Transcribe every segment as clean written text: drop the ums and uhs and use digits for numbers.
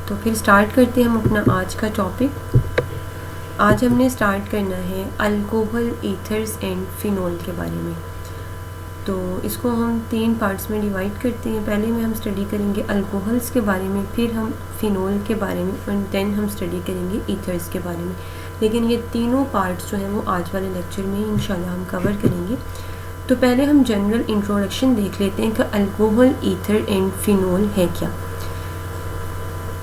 तो फिर स्टार्ट करते हैं हम अपना आज का टॉपिक। आज हमने स्टार्ट करना है अल्कोहल, ईथर्स एंड फिनोल के बारे में। तो इसको हम 3 पार्ट्स में डिवाइड करते हैं। पहले में हम स्टडी करेंगे अल्कोहल्स के बारे में, फिर हम फिनोल के बारे में और देन हम स्टडी करेंगे ईथर्स के बारे में। लेकिन ये तीनों पार्ट्स जो हैं वो आज वाले लेक्चर में इंशाल्लाह हम कवर करेंगे। तो पहले हम जनरल इंट्रोडक्शन देख लेते हैं कि अल्कोहल, ईथर एंड फिनोल है क्या।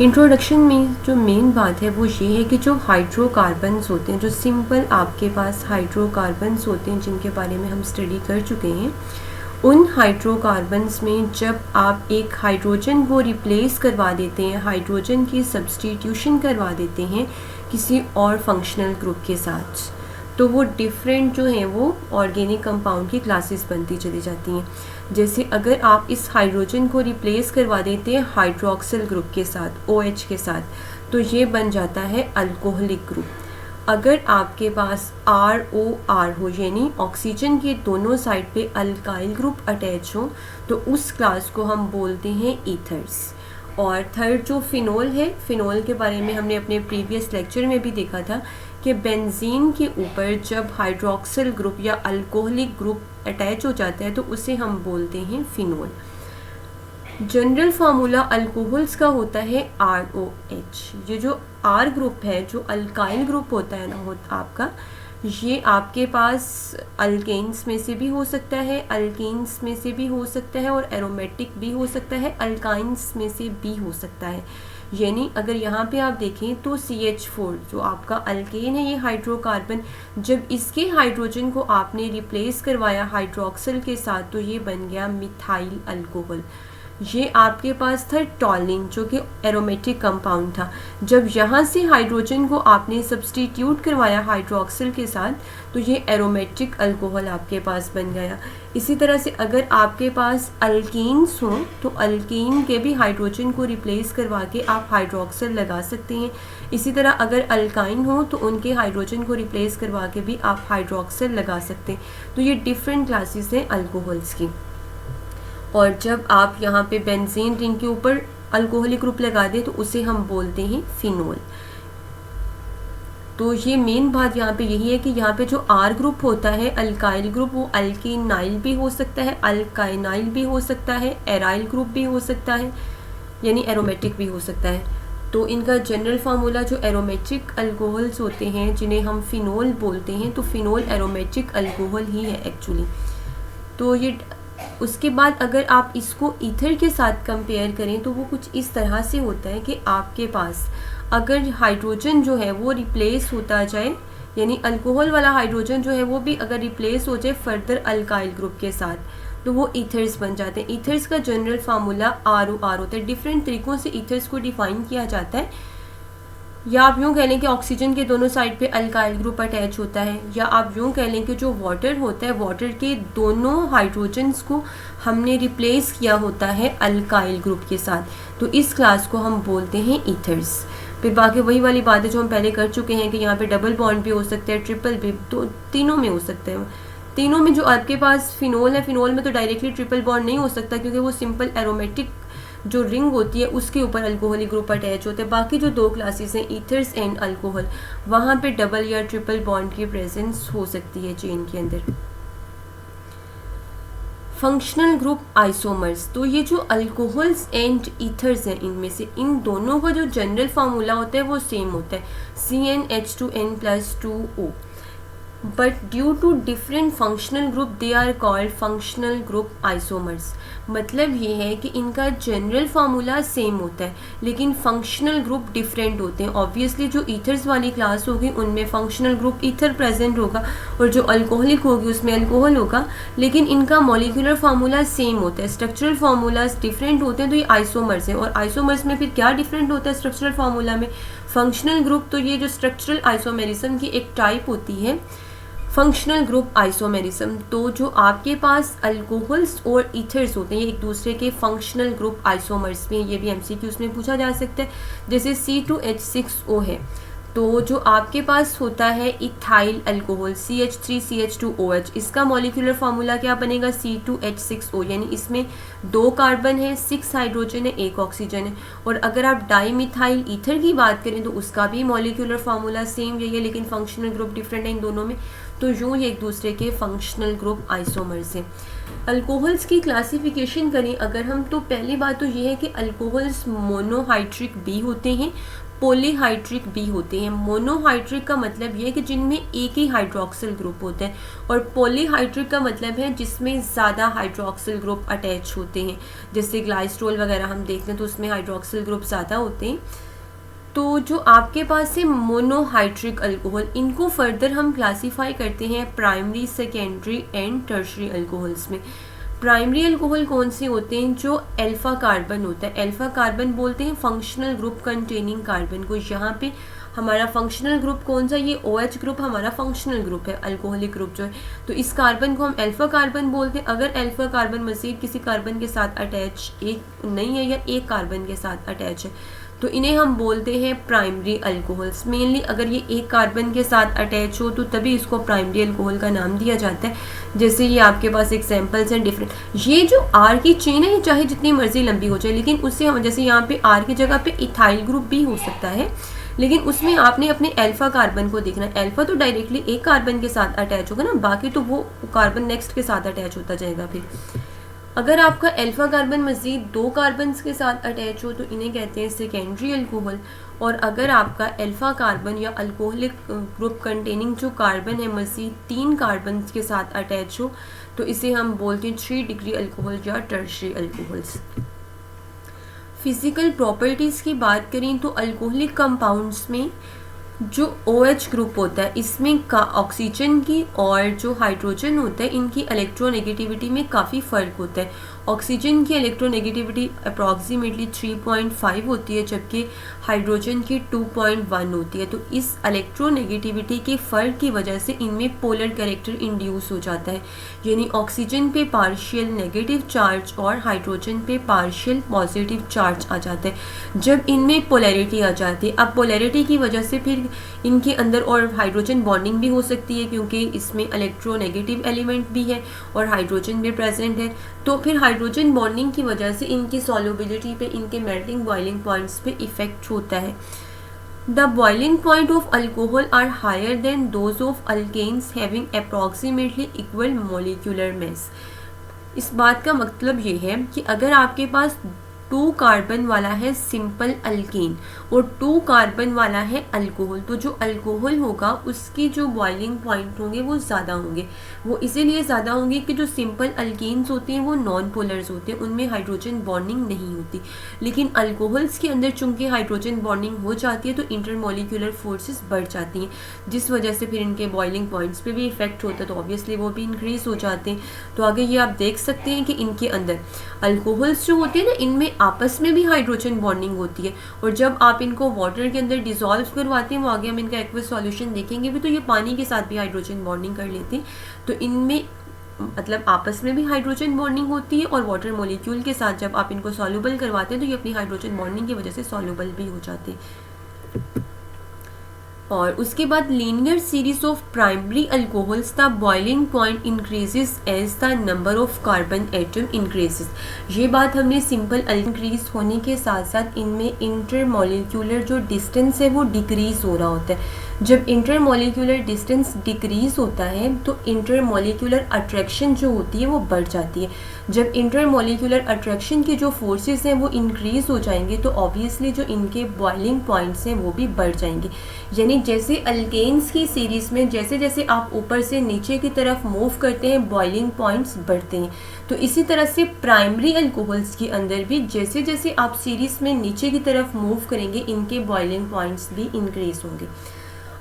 इंट्रोडक्शन में जो मेन बात है वो ये है कि जो हाइड्रोकार्बन्स होते हैं, जो सिंपल आपके पास हाइड्रोकार्बन्स होते हैं जिनके बारे में हम स्टडी कर चुके हैं, उन हाइड्रोकार्बन्स में जब आप एक हाइड्रोजन को रिप्लेस करवा देते हैं, हाइड्रोजन की सब्स्टिट्यूशन करवा देते हैं किसी और फंक्शनल ग्रुप के साथ, तो वो डिफरेंट जो हैं वो ऑर्गेनिक कंपाउंड की क्लासेस बनती चली जाती हैं। जैसे अगर आप इस हाइड्रोजन को रिप्लेस करवा देते हैं हाइड्रोक्सिल ग्रुप के साथ, OH के साथ, तो ये बन जाता है अल्कोहलिक ग्रुप। अगर आपके पास ROR हो, यानी ऑक्सीजन के दोनों साइड पे अल्काइल ग्रुप अटैच हो, तो उस क्लास को हम बोलते हैं ईथर्स। और थर्ड जो फिनोल है, फिनोल के बारे में हमने अपने प्रीवियस लेक्चर में भी देखा था कि बेंजीन के ऊपर जब हाइड्रोक्सिल ग्रुप या अल्कोहलिक ग्रुप अटैच हो जाता है तो उसे हम बोलते हैं फिनोल। जनरल फार्मूला अल्कोहल्स का होता है ROH। ये जो R ग्रुप है, जो अल्काइल ग्रुप होता है ना आपका, ये आपके पास अल्केन्स में से भी हो सकता है, अल्कीन्स में से भी हो सकता है और एरोमेटिक भी हो सकता है, अल्काइन्स में से भी हो सकता है। यानी अगर यहाँ पे आप देखें तो CH4 जो आपका अल्केन है, ये हाइड्रोकार्बन, जब इसके हाइड्रोजन को आपने रिप्लेस करवाया हाइड्रोक्सिल के साथ तो ये बन गया मिथाइल अल्कोहल। ये आपके पास था टॉलिन जो कि एरोमेटिक कंपाउंड था। जब यहाँ से हाइड्रोजन को आपने सब्स्टिट्यूट करवाया हाइड्रोक्सिल के साथ तो ये एरोमेटिक अल्कोहल आपके पास बन गया। इसी तरह से अगर आपके पास अल्कीन्स हों तो अल्कीन के भी हाइड्रोजन को रिप्लेस करवा के आप हाइड्रोक्सिल लगा सकते हैं। इसी तरह अगर अल्काइन हो तो उनके हाइड्रोजन को रिप्लेस करवा के भी आप हाइड्रोक्सिल लगा सकते हैं। तो ये डिफरेंट क्लासेस हैं अल्कोहल्स की। और जब आप यहाँ पे बेंजीन रिंग के ऊपर अल्कोहलिक ग्रुप लगा दें तो उसे हम बोलते हैं फिनोल। तो ये मेन बात यहाँ पे यही है कि यहाँ पे जो R ग्रुप होता है, अल्काइल ग्रुप, वो अल्कीनाइल भी हो सकता है, अल्काइनाइल भी हो सकता है, एराइल ग्रुप भी हो सकता है, यानी एरोमेटिक भी हो सकता है। तो इनका जनरल फार्मूला जो एरोमेटिक अल्कोहल्स होते हैं जिन्हें हम फिनोल बोलते हैं, तो फिनोल एरोमेटिक अल्कोहल ही है एक्चुअली। तो ये उसके बाद अगर आप इसको ईथर के साथ कंपेयर करें तो वो कुछ इस तरह से होता है कि आपके पास अगर हाइड्रोजन जो है वो रिप्लेस होता जाए, यानी अल्कोहल वाला हाइड्रोजन जो है वो भी अगर रिप्लेस हो जाए फर्दर अल्काइल ग्रुप के साथ, तो वो ईथर्स बन जाते हैं। ईथर्स का जनरल फार्मूला ROR होता है। डिफरेंट तरीक़ों से ईथर्स को डिफाइन किया जाता है। या आप यूँ कह लें कि ऑक्सीजन के दोनों साइड पे अल्काइल ग्रुप अटैच होता है, या आप यूँ कह लें कि जो वाटर होता है, वाटर के दोनों हाइड्रोजन्स को हमने रिप्लेस किया होता है अल्काइल ग्रुप के साथ, तो इस क्लास को हम बोलते हैं ईथर्स। फिर बाकी वही वाली बातें जो हम पहले कर चुके हैं कि यहाँ पे डबल बॉन्ड भी हो सकता है, ट्रिपल भी, तो तीनों में हो सकते हैं। तीनों में जो आपके पास फिनोल है, फिनोल में तो डायरेक्टली ट्रिपल बॉन्ड नहीं हो सकता क्योंकि वो सिंपल एरोमेटिक जो रिंग होती है उसके ऊपर अल्कोहलिक ग्रुप अटैच होते हैं। बाकी जो 2 क्लासेस हैं ईथर्स एंड अल्कोहल, वहाँ पे डबल या ट्रिपल बॉन्ड की प्रेजेंस हो सकती है चेन के अंदर। फंक्शनल ग्रुप आइसोमर्स, तो ये जो अल्कोहल्स एंड ईथर्स हैं इनमें से इन दोनों का जो जनरल फार्मूला होता है वो सेम होता है, CnH2n+2O, but due to different functional group they are called functional group isomers. मतलब ये है कि इनका जनरल फार्मूला सेम होता है लेकिन फंक्शनल ग्रुप डिफरेंट होते हैं। ऑब्वियसली जो ईथर्स वाली क्लास होगी उनमें फंक्शनल ग्रुप ईथर प्रेजेंट होगा और जो अल्कोहलिक होगी उसमें अल्कोहल होगा, लेकिन इनका मॉलिक्यूलर फार्मूला सेम होता है। स्ट्रक्चरल फार्मूलाज डिफरेंट होते हैं, तो ये आइसोमर्स हैं। और आइसोमर्स में फिर क्या डिफरेंट होता है स्ट्रक्चरल फार्मूला में? फंक्शनल ग्रुप, तो ये जो स्ट्रक्चरल आइसोमेरिज्म की एक टाइप होती है फंक्शनल ग्रुप आइसोमेरिज्म। तो जो आपके पास अल्कोहल्स और ईथर्स होते हैं ये एक दूसरे के फंक्शनल ग्रुप आइसोमर्स में, ये भी MCQs में पूछा जा सकता है। जैसे C2H6O है तो जो आपके पास होता है इथाइल अल्कोहल CH3CH2OH, इसका मॉलिक्यूलर फार्मूला क्या बनेगा C2H6O, यानी इसमें 2 कार्बन है, 6 हाइड्रोजन है, 1 ऑक्सीजन है। और अगर आप डाईमिथाइल ईथर की बात करें तो उसका भी मॉलिक्यूलर फार्मूला सेम यही है, लेकिन फंक्शनल ग्रुप डिफरेंट है इन दोनों में। तो यूँ ये एक दूसरे के फंक्शनल ग्रुप आइसोमर्स हैं। अल्कोहल्स की क्लासिफिकेशन करें अगर हम, तो पहली बात तो ये है कि अल्कोहल्स मोनोहाइड्रिक भी होते हैं, पॉलीहाइड्रिक भी होते हैं। मोनोहाइड्रिक का मतलब ये है कि जिनमें एक ही हाइड्रोक्सिल ग्रुप होता है, और पॉलीहाइड्रिक का मतलब है जिसमें ज़्यादा हाइड्रोक्सिल ग्रुप अटैच होते हैं। जैसे ग्लाइस्ट्रोल वगैरह हम देखते हैं तो उसमें हाइड्रोक्सिल ग्रुप ज़्यादा होते हैं। तो जो आपके पास है मोनोहाइड्रिक अल्कोहल, इनको फर्दर हम क्लासीफाई करते हैं primary, secondary and tertiary alcohols में। प्राइमरी अल्कोहल कौन से होते हैं? जो अल्फा कार्बन होता है, अल्फा कार्बन बोलते हैं फंक्शनल ग्रुप कंटेनिंग कार्बन को। यहाँ पे हमारा फंक्शनल ग्रुप कौन सा? ये OH ग्रुप हमारा फंक्शनल ग्रुप है, अल्कोहलिक ग्रुप जो है। तो इस कार्बन को हम अल्फा कार्बन बोलते हैं। अगर अल्फा कार्बन मज़ीद किसी कार्बन के साथ अटैच एक नहीं है या एक कार्बन के साथ अटैच है तो इन्हें हम बोलते हैं प्राइमरी अल्कोहल्स। मेनली अगर ये एक कार्बन के साथ अटैच हो तो तभी इसको प्राइमरी अल्कोहल का नाम दिया जाता है। जैसे ये आपके पास एग्जांपल्स हैं डिफरेंट। ये जो R की चेन है ये चाहे जितनी मर्जी लंबी हो जाए, लेकिन उससे हम जैसे यहाँ पे R की जगह पे इथाइल ग्रुप भी हो सकता है, लेकिन उसमें आपने अपने अल्फा कार्बन को देखना है। अल्फा तो डायरेक्टली एक कार्बन के साथ अटैच होगा ना, बाकी तो वो कार्बन नेक्स्ट के साथ अटैच होता जाएगा। फिर अगर आपका अल्फा कार्बन मज़ीद 2 कार्बन्स के साथ अटैच हो तो इन्हें कहते हैं सेकेंडरी अल्कोहल। और अगर आपका अल्फा कार्बन या अल्कोहलिक ग्रुप कंटेनिंग जो कार्बन है मज़ीद 3 कार्बन्स के साथ अटैच हो तो इसे हम बोलते हैं 3 डिग्री अल्कोहल या टर्शरी अल्कोहल्स। फिज़िकल प्रॉपर्टीज़ की बात करें तो अल्कोहलिक कंपाउंड्स में जो OH ग्रुप होता है इसमें का ऑक्सीजन की और जो हाइड्रोजन होता है इनकी इलेक्ट्रोनेगेटिविटी में काफ़ी फ़र्क होता है। ऑक्सीजन की इलेक्ट्रोनेगेटिविटी अप्रॉक्सीमेटली 3.5 होती है, जबकि हाइड्रोजन की 2.1 होती है। तो इस इलेक्ट्रोनेगेटिविटी के फ़र्क की वजह से इनमें पोलर कैरेक्टर इंड्यूस हो जाता है, यानी ऑक्सीजन पे पार्शियल नेगेटिव चार्ज और हाइड्रोजन पे पार्शियल पॉजिटिव चार्ज आ जाता है जब इनमें पोलैरिटी आ जाती है। अब पोलैरिटी की वजह से फिर इनके अंदर और हाइड्रोजन बॉन्डिंग भी हो सकती है, क्योंकि इसमें इलेक्ट्रोनेगेटिव एलिमेंट भी है और हाइड्रोजन भी प्रेजेंट है। तो फिर हाइड्रोजन बॉन्डिंग की वजह से इनकी सॉल्युबिलिटी पे, इनके मेल्टिंग बॉइलिंग पॉइंट्स पे इफेक्ट होता है। The boiling point of alcohol are higher than those of alkanes having approximately equal molecular mass. इस बात का मतलब ये है कि अगर आपके पास 2 कार्बन वाला है सिंपल अल्केन और 2 कार्बन वाला है अल्कोहल, तो जो अल्कोहल होगा उसकी जो बॉइलिंग पॉइंट होंगे वो ज़्यादा होंगे। वो इसीलिए ज़्यादा होंगे कि जो सिंपल अल्केन्स होते हैं वो नॉन पोलर्स होते हैं, उनमें हाइड्रोजन बॉन्डिंग नहीं होती। लेकिन अल्कोहल्स के अंदर चूंकि हाइड्रोजन बॉन्डिंग हो जाती है तो इंटरमॉलिक्यूलर फोर्सेस बढ़ जाती हैं, जिस वजह से फिर इनके बॉइलिंग पॉइंट्स पे भी इफेक्ट होता है, तो ऑब्वियसली वो भी इंक्रीज हो जाते हैं। तो आगे ये आप देख सकते हैं कि इनके अंदर अल्कोहल्स जो होते हैं ना, इनमें आपस में भी हाइड्रोजन बॉन्डिंग होती है, और जब आप इनको वाटर के अंदर डिसॉल्व करवाते हैं, वो आगे हम इनका एक्वस सॉल्यूशन देखेंगे भी, तो ये पानी के साथ भी हाइड्रोजन बॉन्डिंग कर लेते हैं। तो इनमें मतलब आपस में भी हाइड्रोजन बॉन्डिंग होती है, और वाटर मॉलिक्यूल के साथ जब आप इनको सॉल्युबल करवाते हैं तो ये अपनी हाइड्रोजन बॉन्डिंग की वजह से सॉल्युबल भी हो जाते हैं। और उसके बाद linear series of primary alcohols the boiling point increases as the number of carbon atom increases. ये बात हमने सिंपल इंक्रीज होने के साथ साथ इनमें इंटरमॉलिक्यूलर जो डिस्टेंस है वो डिक्रीज हो रहा होता है। जब इंटरमॉलिक्यूलर डिस्टेंस डिक्रीज होता है तो इंटरमॉलिक्यूलर अट्रैक्शन जो होती है वो बढ़ जाती है। जब इंटरमॉलिक्यूलर अट्रैक्शन की जो फोर्सेस हैं वो इंक्रीज हो जाएंगे तो ऑब्वियसली जो इनके बॉइलिंग पॉइंट्स हैं वो भी बढ़ जाएंगे। यानी जैसे अल्केन्स की सीरीज़ में जैसे जैसे आप ऊपर से नीचे की तरफ मूव करते हैं बॉइलिंग पॉइंट्स बढ़ते हैं, तो इसी तरह से प्राइमरी अल्कोहल्स के अंदर भी जैसे जैसे आप सीरीज़ में नीचे की तरफ मूव करेंगे इनके बॉइलिंग पॉइंट्स भी इंक्रीज होंगे।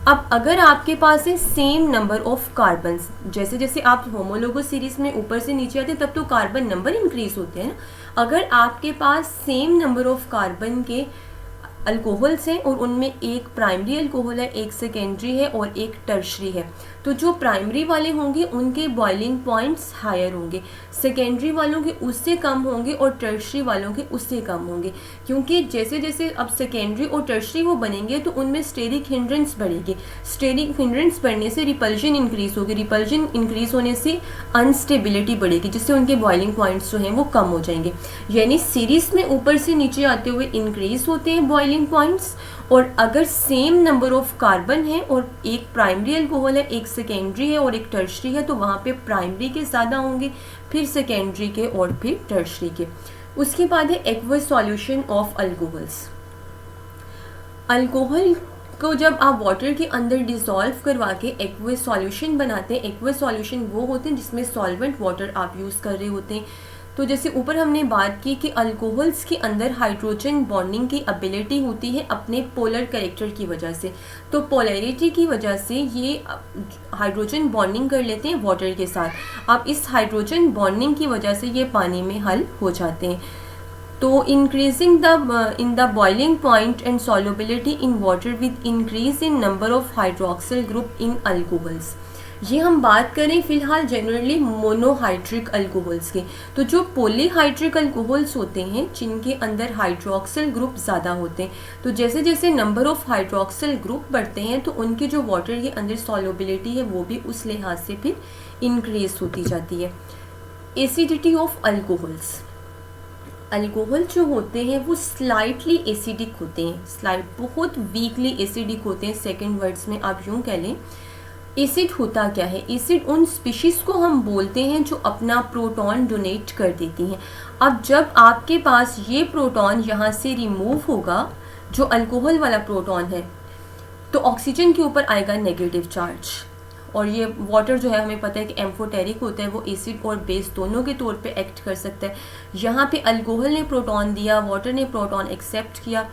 अब अगर आपके पास है सेम नंबर ऑफ कार्बन्स, जैसे जैसे आप होमोलोगस सीरीज में ऊपर से नीचे आते हैं तब तो कार्बन नंबर इंक्रीज होते हैं ना। अगर आपके पास सेम नंबर ऑफ कार्बन के अल्कोहल्स हैं और उनमें एक प्राइमरी अल्कोहल है, एक सेकेंडरी है और एक टर्शरी है। तो जो प्राइमरी वाले होंगे उनके बॉइलिंग पॉइंट्स हायर होंगे, सेकेंडरी वालों के उससे कम होंगे और टर्शरी वालों के उससे कम होंगे, क्योंकि जैसे जैसे अब सेकेंडरी और टर्शरी वो बनेंगे तो उनमें स्टेरिक हिंड्रेंस बढ़ेगी। स्टेरिक हिंड्रेंस बढ़ने से रिपल्जन इंक्रीज होगी, रिपल्जन इंक्रीज होने से अनस्टेबिलिटी बढ़ेगी, जिससे उनके बॉइलिंग पॉइंट्स जो हैं वो कम हो जाएंगे। यानी सीरीज में ऊपर से नीचे आते हुए इंक्रीज होते हैं बॉइलिंग पॉइंट्स, और अगर सेम नंबर ऑफ कार्बन है और एक प्राइमरी अल्कोहल है, एक सेकेंडरी है और एक टर्शरी है, तो वहाँ पे प्राइमरी के ज़्यादा होंगे, फिर सेकेंडरी के और फिर टर्शरी के। उसके बाद है aqueous solution of alcohols. Alcohol को जब आप वाटर के अंदर डिसॉल्व करवा के एक्वस सॉल्यूशन बनाते हैं, एक्वस सॉल्यूशन वो होते हैं जिसमें सॉल्वेंट वाटर आप यूज़ कर रहे होते हैं। तो जैसे ऊपर हमने बात की कि अल्कोहल्स के अंदर हाइड्रोजन बॉन्डिंग की एबिलिटी होती है अपने पोलर कैरेक्टर की वजह से। तो पोलैरिटी की वजह से ये हाइड्रोजन बॉन्डिंग कर लेते हैं वाटर के साथ। अब इस हाइड्रोजन बॉन्डिंग की वजह से ये पानी में हल हो जाते हैं। तो increasing the boiling point and solubility in water with increase in number of hydroxyl group in alcohols. ये हम बात करें फिलहाल जनरली मोनोहाइड्रिक अल्कोहल्स के। तो जो पॉलीहाइड्रिक अल्कोहल्स होते हैं जिनके अंदर हाइड्रोक्सिल ग्रुप ज़्यादा होते हैं, तो जैसे जैसे नंबर ऑफ हाइड्रोक्सिल ग्रुप बढ़ते हैं तो उनकी जो वाटर के अंदर सॉल्युबिलिटी है वो भी उस लिहाज से फिर इंक्रीज होती जाती है। Acidity of alcohols. अल्कोहल जो होते हैं वो स्लाइटली एसिडिक होते हैं, बहुत वीकली एसिडिक होते हैं। सेकेंड वर्ड्स में आप यूँ कह लें। एसिड होता क्या है? एसिड उन स्पीशीज़ को हम बोलते हैं जो अपना प्रोटॉन डोनेट कर देती हैं। अब जब आपके पास ये प्रोटॉन यहाँ से रिमूव होगा, जो अल्कोहल वाला प्रोटॉन है, तो ऑक्सीजन के ऊपर आएगा नेगेटिव चार्ज। और ये वाटर जो है हमें पता है कि एम्फोटेरिक होता है, वो एसिड और बेस दोनों के तौर पे एक्ट कर सकता है। यहाँ पे अल्कोहल ने प्रोटॉन दिया, वाटर ने प्रोटॉन एक्सेप्ट किया।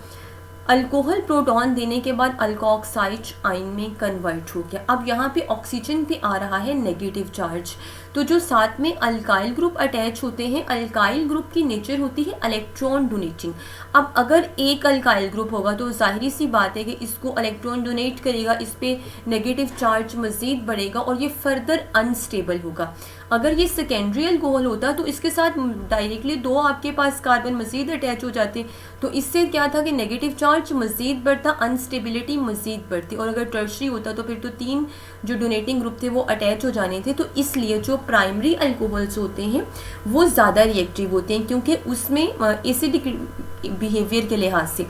अल्कोहल प्रोटॉन देने के बाद अल्कोक्साइड आयन में कन्वर्ट हो गया। अब यहाँ पे ऑक्सीजन पे आ रहा है नेगेटिव चार्ज। तो जो साथ में अल्काइल ग्रुप अटैच होते हैं, अल्काइल ग्रुप की नेचर होती है इलेक्ट्रॉन डोनेटिंग। अब अगर एक अल्काइल ग्रुप होगा तो जाहिर सी बात है कि इसको इलेक्ट्रॉन डोनेट करेगा, इस पे नेगेटिव चार्ज मज़ीद बढ़ेगा और ये फर्दर अनस्टेबल होगा। अगर ये सेकेंडरी अल्कोहल होता तो इसके साथ डायरेक्टली दो आपके पास कार्बन मज़ीद अटैच हो जाते, तो इससे क्या था कि नेगेटिव चार्ज मज़ीद बढ़ता, अनस्टेबिलिटी मज़ीद बढ़ती। और अगर टर्शरी होता तो फिर तो तीन जो डोनेटिंग ग्रुप थे वो अटैच हो जाने थे। तो इसलिए जो प्राइमरी अल्कोहल्स होते हैं वो ज़्यादा रिएक्टिव होते हैं, क्योंकि उसमें एसिडिक बिहेवियर के लिहाज से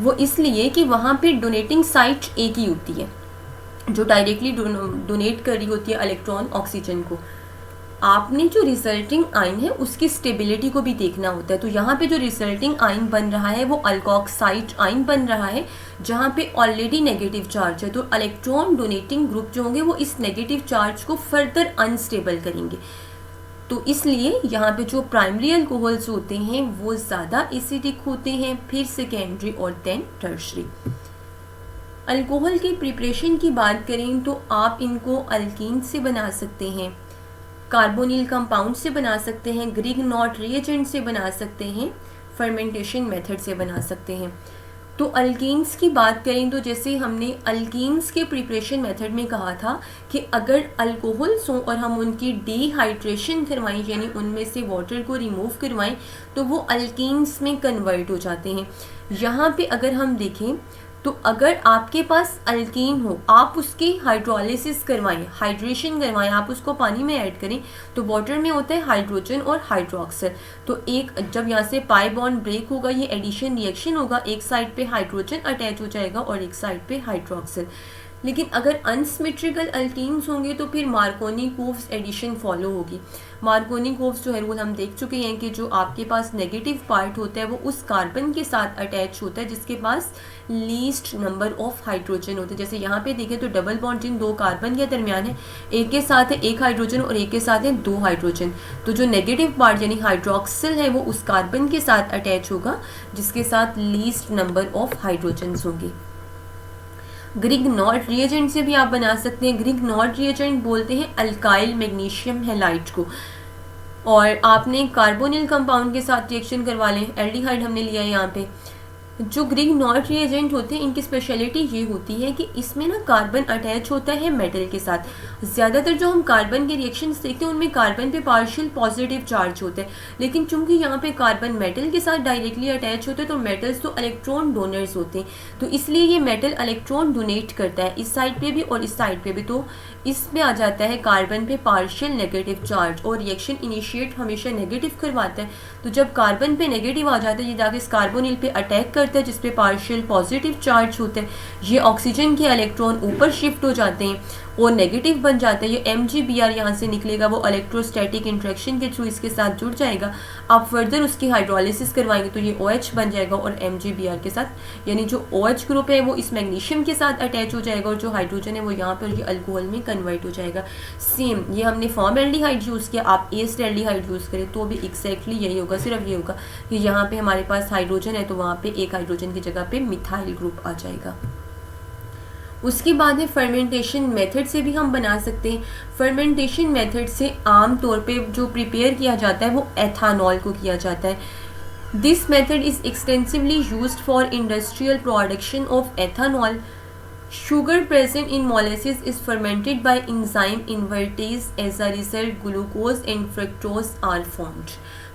वो, इसलिए कि वहाँ पे डोनेटिंग साइट एक ही होती है जो डायरेक्टली डोनेट कर रही होती है इलेक्ट्रॉन ऑक्सीजन को। आपने जो रिजल्टिंग आयन है उसकी स्टेबिलिटी को भी देखना होता है। तो यहाँ पे जो रिजल्टिंग आयन बन रहा है वो अल्कोक्साइड आयन बन रहा है, जहाँ पे ऑलरेडी नेगेटिव चार्ज है। तो इलेक्ट्रॉन डोनेटिंग ग्रुप जो होंगे वो इस नेगेटिव चार्ज को फर्दर अनस्टेबल करेंगे। तो इसलिए यहाँ पे जो प्राइमरी अल्कोहल्स होते हैं वो ज़्यादा एसिडिक होते हैं, फिर सेकेंडरी और देन टर्शरी। अल्कोहल की प्रिपरेशन की बात करें तो आप इनको अल्कीन से बना सकते हैं, कार्बोनिल कंपाउंड से बना सकते हैं, ग्रिग नॉट रिएजेंट से बना सकते हैं, फर्मेंटेशन मेथड से बना सकते हैं। तो अल्कीन्स की बात करें तो जैसे हमने अल्कीन्स के प्रिपरेशन मेथड में कहा था कि अगर अल्कोहल्स हों और हम उनकी डिहाइड्रेशन करवाएं, यानी उनमें से वाटर को रिमूव करवाएं, तो वो अल्कीन्स में कन्वर्ट हो जाते हैं। यहाँ पे अगर हम देखें तो अगर आपके पास अल्कीन हो, आप उसकी हाइड्रोलिसिस करवाएं, हाइड्रेशन करवाएं, आप उसको पानी में ऐड करें, तो वाटर में होता है हाइड्रोजन और हाइड्रोक्सिल। तो एक जब यहाँ से पाई बॉन्ड ब्रेक होगा, ये एडिशन रिएक्शन होगा, एक साइड पे हाइड्रोजन अटैच हो जाएगा और एक साइड पे हाइड्रोक्सिल। लेकिन अगर अनसिमेट्रिकल अल्कीन्स होंगे तो फिर मार्कोनी-कोव्स एडिशन फॉलो होगी। मार्कोनी-कोव्स जो है रूल हम देख चुके हैं कि जो आपके पास नेगेटिव पार्ट होता है वो उस कार्बन के साथ अटैच होता है जिसके पास लीस्ट नंबर ऑफ हाइड्रोजन होते हैं। जैसे यहाँ पे देखें तो डबल बॉन्ड जिन दो कार्बन के दरमियान है, एक के साथ है एक हाइड्रोजन और एक के साथ है दो हाइड्रोजन। तो जो नेगेटिव पार्ट यानी हाइड्रोक्सिल है वो उस कार्बन के साथ अटैच होगा जिसके साथ लीस्ट नंबर ऑफ हाइड्रोजन होंगे। ग्रिग नॉट रिएजेंट से भी आप बना सकते हैं। ग्रिग नॉट रिएजेंट बोलते हैं अल्काइल मैग्नीशियम हैलाइड को। और आपने कार्बोनिल कंपाउंड के साथ रिएक्शन करवा लें, एल्डिहाइड हमने लिया है यहाँ पे, जो ग्रिग नॉट रिएजेंट होते हैं इनकी स्पेशलिटी ये होती है कि इसमें ना कार्बन अटैच होता है मेटल के साथ। ज़्यादातर जो हम कार्बन के रिएक्शंस देखते हैं उनमें कार्बन पे पार्शियल पॉजिटिव चार्ज होते हैं, लेकिन चूंकि यहाँ पे कार्बन मेटल के साथ डायरेक्टली अटैच होते हैं तो मेटल्स तो इलेक्ट्रॉन डोनर्स होते हैं, तो इसलिए ये मेटल इलेक्ट्रॉन डोनेट करता है इस साइड पे भी और इस साइड पे भी। तो इसमें आ जाता है कार्बन पे पार्शियल नेगेटिव चार्ज और रिएक्शन इनिशिएट हमेशा नेगेटिव करवाता है। तो जब कार्बन पे नेगेटिव आ जाता है ये जाके इस कार्बोनिल पे अटैक करता है जिसपे पार्शियल पॉजिटिव चार्ज होते हैं। ये ऑक्सीजन के इलेक्ट्रॉन ऊपर शिफ्ट हो जाते हैं और नेगेटिव बन जाता है। ये MgBr यहाँ से निकलेगा, वो इलेक्ट्रोस्टैटिक इंट्रैक्शन के थ्रू इसके साथ जुड़ जाएगा। आप फर्दर उसकी हाइड्रोलिसिस करवाएंगे तो ये OH बन जाएगा और MgBr के साथ, यानी जो OH ग्रुप है वो इस मैग्नीशियम के साथ अटैच हो जाएगा और जो हाइड्रोजन है वो यहाँ पर ये अल्कोहल में कन्वर्ट हो जाएगा। सेम ये हमने फॉर्मल्डिहाइड यूज़ किया, आप एस्टल्डिहाइड यूज़ करें तो भी एक्जैक्टली यही होगा, सिर्फ ये होगा कि यहाँ पे हमारे पास हाइड्रोजन है तो वहाँ पे एक हाइड्रोजन की जगह पे मिथाइल ग्रुप आ जाएगा। उसके बाद है फर्मेंटेशन मेथड से भी हम बना सकते हैं। फर्मेंटेशन मेथड से आम तौर पे जो प्रिपेयर किया जाता है वो एथानॉल को किया जाता है। This method is extensively used for industrial production of ethanol. Sugar present in molasses is fermented by enzyme invertase. As a result, glucose and fructose are formed.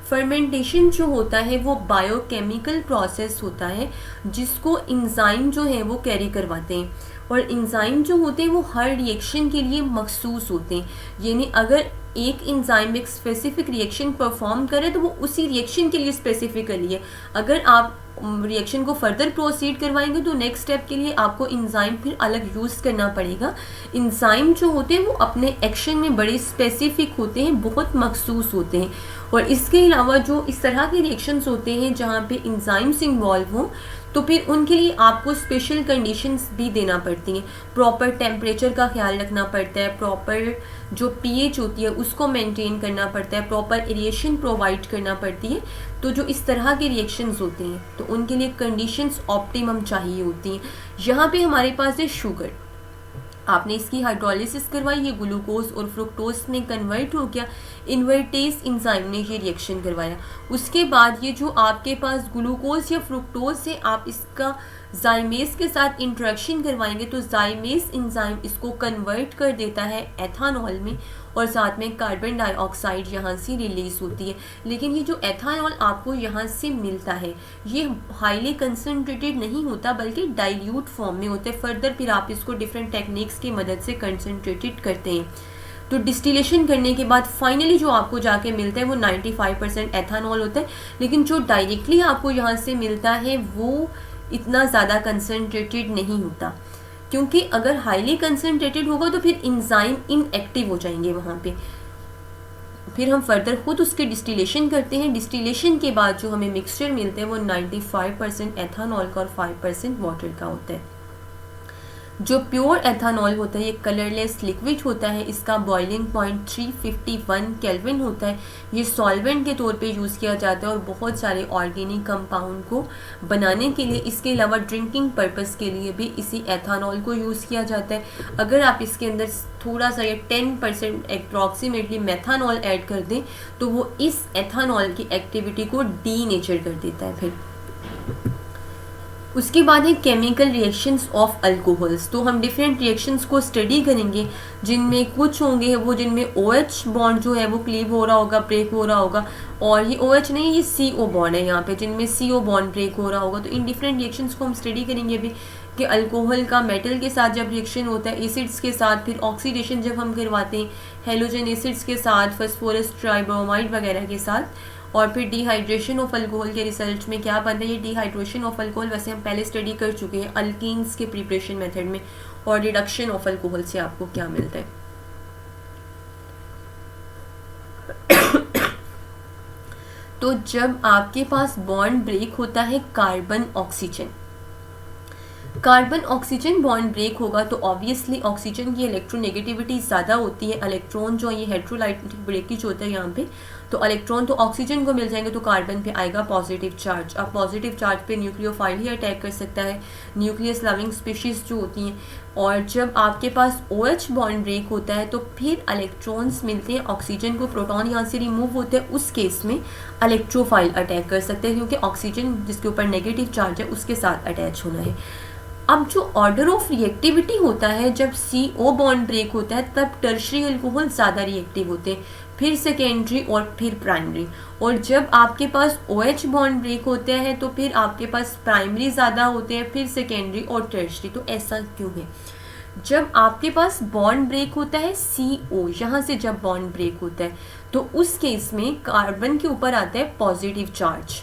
Fermentation जो होता है वो बायोकेमिकल प्रोसेस होता है जिसको इंजाइम जो है वो कैरी करवाते हैं, और इंजाइम जो होते हैं वो हर रिएक्शन के लिए मखसूस होते हैं। यानी अगर एक इंजाइम एक स्पेसिफिक रिएक्शन परफॉर्म करे तो वो उसी रिएक्शन के लिए स्पेसिफिकली है। अगर आप रिएक्शन को फर्दर प्रोसीड करवाएंगे तो नेक्स्ट स्टेप के लिए आपको इंजाइम फिर अलग यूज़ करना पड़ेगा। इंजाइम जो होते हैं वो अपने एक्शन में बड़े स्पेसिफिक होते हैं, बहुत मखसूस होते हैं। और इसके अलावा जो इस तरह के रिएक्शंस होते हैं जहाँ पे इंजाइम्स इन्वॉल्व हों तो फिर उनके लिए आपको स्पेशल कंडीशंस भी देना पड़ती हैं। प्रॉपर टेम्परेचर का ख्याल रखना पड़ता है, प्रॉपर जो pH होती है उसको मेंटेन करना पड़ता है, प्रॉपर एरिएशन प्रोवाइड करना पड़ती है। तो जो इस तरह के रिएक्शंस होते हैं तो उनके लिए कंडीशंस ऑप्टिमम चाहिए होती हैं। यहाँ पे हमारे पास है शुगर, आपने इसकी हाइड्रोलिसिस करवाई, ये ग्लूकोज और फ्रुक्टोज में कन्वर्ट हो गया, इन्वर्टेज इंजाइम ने ये रिएक्शन करवाया। उसके बाद ये जो आपके पास ग्लूकोज या फ्रुक्टोज है आप इसका जाइमेस के साथ इंट्रैक्शन करवाएंगे तो जाइमेस इंजाइम इसको कन्वर्ट कर देता है एथानॉल में और साथ में कार्बन डाइऑक्साइड यहाँ से रिलीज होती है। लेकिन ये जो एथानॉल आपको यहाँ से मिलता है ये हाईली कंसनट्रेटेड नहीं होता बल्कि डाइल्यूट फॉर्म में होता है। फर्दर फिर आप इसको डिफरेंट टेक्निक्स की मदद से कंसनट्रेटेड करते हैं। तो डिस्टिलेशन करने के बाद फाइनली जो आपको जाके मिलता है वो 95% एथानॉल होता है, लेकिन जो डायरेक्टली आपको यहाँ से मिलता है वो इतना ज़्यादा कंसनट्रेटेड नहीं होता, क्योंकि अगर हाईली कंसनट्रेटेड होगा तो फिर इंजाइम इनएक्टिव हो जाएंगे वहाँ पे। फिर हम फर्दर खुद उसके डिस्टिलेशन करते हैं। डिस्टिलेशन के बाद जो हमें मिक्सचर मिलते हैं वो 95% एथानॉल का और 5% वाटर का होता है। जो प्योर एथानॉल होता है ये कलरलेस लिक्विड होता है, इसका बॉइलिंग पॉइंट 351 केल्विन होता है। ये सॉल्वेंट के तौर पे यूज़ किया जाता है और बहुत सारे ऑर्गेनिक कंपाउंड को बनाने के लिए, इसके अलावा ड्रिंकिंग पर्पस के लिए भी इसी एथानॉल को यूज़ किया जाता है। अगर आप इसके अंदर थोड़ा सा या 10% अप्रॉक्सीमेटली मेथानॉल ऐड कर दें तो वो इस एथानॉल की एक्टिविटी को डीनेचर कर देता है। फिर उसके बाद है केमिकल रिएक्शंस ऑफ अल्कोहल्स। तो हम डिफरेंट रिएक्शंस को स्टडी करेंगे जिनमें कुछ होंगे वो जिनमें OH बॉन्ड जो है वो क्लीव हो रहा होगा, ब्रेक हो रहा होगा, और ये OH नहीं ये CO बॉन्ड है यहाँ पे जिनमें CO बॉन्ड ब्रेक हो रहा होगा। तो इन डिफरेंट रिएक्शंस को हम स्टडी करेंगे अभी कि अल्कोहल का मेटल के साथ जब रिएक्शन होता है, एसिड्स के साथ, फिर ऑक्सीडेशन जब हम करवाते हैं हेलोजन एसिड्स के साथ, फॉस्फोरस ट्राइब्रोमाइड वगैरह के साथ, और फिर डिहाइड्रेशन ऑफ अल्कोहल के रिजल्ट में क्या बनता है। ये डिहाइड्रेशन ऑफ अल्कोहल वैसे हम पहले स्टडी कर चुके हैं अल्कीन्स के प्रिपरेशन मेथड में, और रिडक्शन ऑफ अल्कोहल से आपको क्या मिलता है। तो जब आपके पास बॉन्ड ब्रेक होता है carbon oxygen, carbon oxygen bond break होगा तो ऑब्वियसली ऑक्सीजन की इलेक्ट्रोनेगेटिविटी ज़्यादा होती है, इलेक्ट्रॉन जो ये हेटेरोलाइटिक ब्रेकेज होता है यहाँ पे, तो इलेक्ट्रॉन तो ऑक्सीजन को मिल जाएंगे तो कार्बन पे आएगा पॉजिटिव चार्ज। अब पॉजिटिव चार्ज पे न्यूक्लियोफाइल ही अटैक कर सकता है, न्यूक्लियस लविंग स्पीशीज़ जो होती हैं। और जब आपके पास OH बॉन्ड ब्रेक होता है तो फिर इलेक्ट्रॉन्स मिलते हैं ऑक्सीजन को, प्रोटॉन यहाँ से रिमूव होते हैं, उस केस में इलेक्ट्रोफाइल अटैक कर सकते हैं क्योंकि ऑक्सीजन जिसके ऊपर नेगेटिव चार्ज है उसके साथ अटैच होना है। अब जो ऑर्डर ऑफ रिएक्टिविटी होता है, जब CO बॉन्ड ब्रेक होता है तब टर्शरी अल्कोहल ज़्यादा रिएक्टिव होते हैं, फिर सेकेंडरी और फिर प्राइमरी। और जब आपके पास OH बॉन्ड ब्रेक होते हैं तो फिर आपके पास प्राइमरी ज़्यादा होते हैं, फिर सेकेंडरी और टर्शरी। तो ऐसा क्यों है? जब आपके पास बॉन्ड ब्रेक होता है CO, यहाँ से जब बॉन्ड ब्रेक होता है तो उस केस में कार्बन के ऊपर आता है पॉजिटिव चार्ज।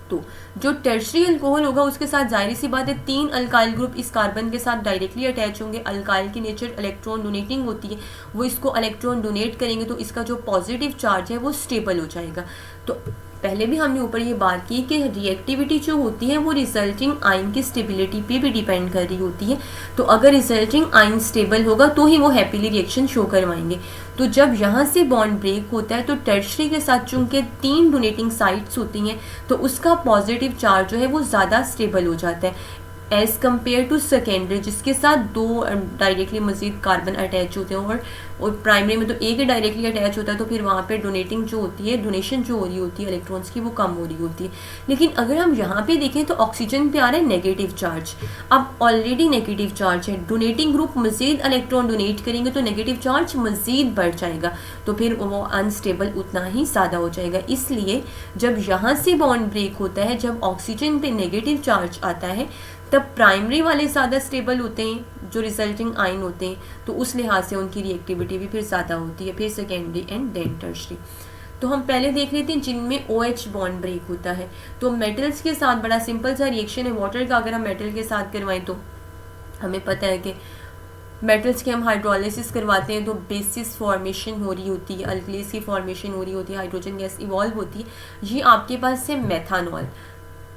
तो जो टर्शरी अल्कोहल होगा उसके साथ जाहिर सी बात है 3 अल्काइल ग्रुप इस कार्बन के साथ डायरेक्टली अटैच होंगे। अल्काइल की नेचर इलेक्ट्रॉन डोनेटिंग होती है, वो इसको इलेक्ट्रॉन डोनेट करेंगे तो इसका जो पॉजिटिव चार्ज है वो स्टेबल हो जाएगा। तो पहले भी हमने ऊपर ये बात की कि रिएक्टिविटी जो होती है वो रिजल्टिंग आयन की स्टेबिलिटी पे भी डिपेंड कर रही होती है। तो अगर रिजल्टिंग आयन स्टेबल होगा तो ही वो हैप्पीली रिएक्शन शो करवाएंगे। तो जब यहाँ से बॉन्ड ब्रेक होता है तो टर्शरी के साथ चूंकि 3 डोनेटिंग साइट्स होती हैं तो उसका पॉजिटिव चार्ज जो है वो ज़्यादा स्टेबल हो जाता है एज़ कम्पेयर टू सेकेंडरी जिसके साथ 2 डायरेक्टली मज़ीद कार्बन अटैच होते हैं और प्राइमरी में तो एक ही डायरेक्टली अटैच होता है। तो फिर वहाँ पे डोनेटिंग जो होती है, डोनेशन जो हो रही होती है इलेक्ट्रॉन्स की, वो कम हो रही होती है। लेकिन अगर हम यहाँ पे देखें तो ऑक्सीजन पे आ रहा है नेगेटिव चार्ज। अब ऑलरेडी नेगेटिव चार्ज है, डोनेटिंग ग्रुप मज़ीद इलेक्ट्रॉन डोनेट करेंगे तो नेगेटिव चार्ज मज़ीद बढ़ जाएगा, तो फिर वो अनस्टेबल उतना ही ज़्यादा हो जाएगा। इसलिए जब यहाँ से बॉन्ड ब्रेक होता है, जब ऑक्सीजन पे नेगेटिव चार्ज आता है तब प्राइमरी वाले ज़्यादा स्टेबल होते हैं जो रिजल्टिंग आयन होते हैं, तो उस लिहाज से उनकी रिएक्टिविटी भी फिर ज़्यादा होती है, फिर सेकेंडरी एंड देन टर्शरी। तो हम पहले देख लेते हैं जिनमें OH बॉन्ड ब्रेक होता है। तो मेटल्स के साथ बड़ा सिंपल सा रिएक्शन है वाटर का, अगर हम मेटल के साथ करवाएं तो हमें पता है कि मेटल्स के हम हाइड्रोलिसिस करवाते हैं तो बेसिस फॉर्मेशन हो रही होती है, अल्कलीस की फॉर्मेशन हो रही होती है, हाइड्रोजन गैस इवॉल्व होती है। ये आपके पास है मेथानॉल।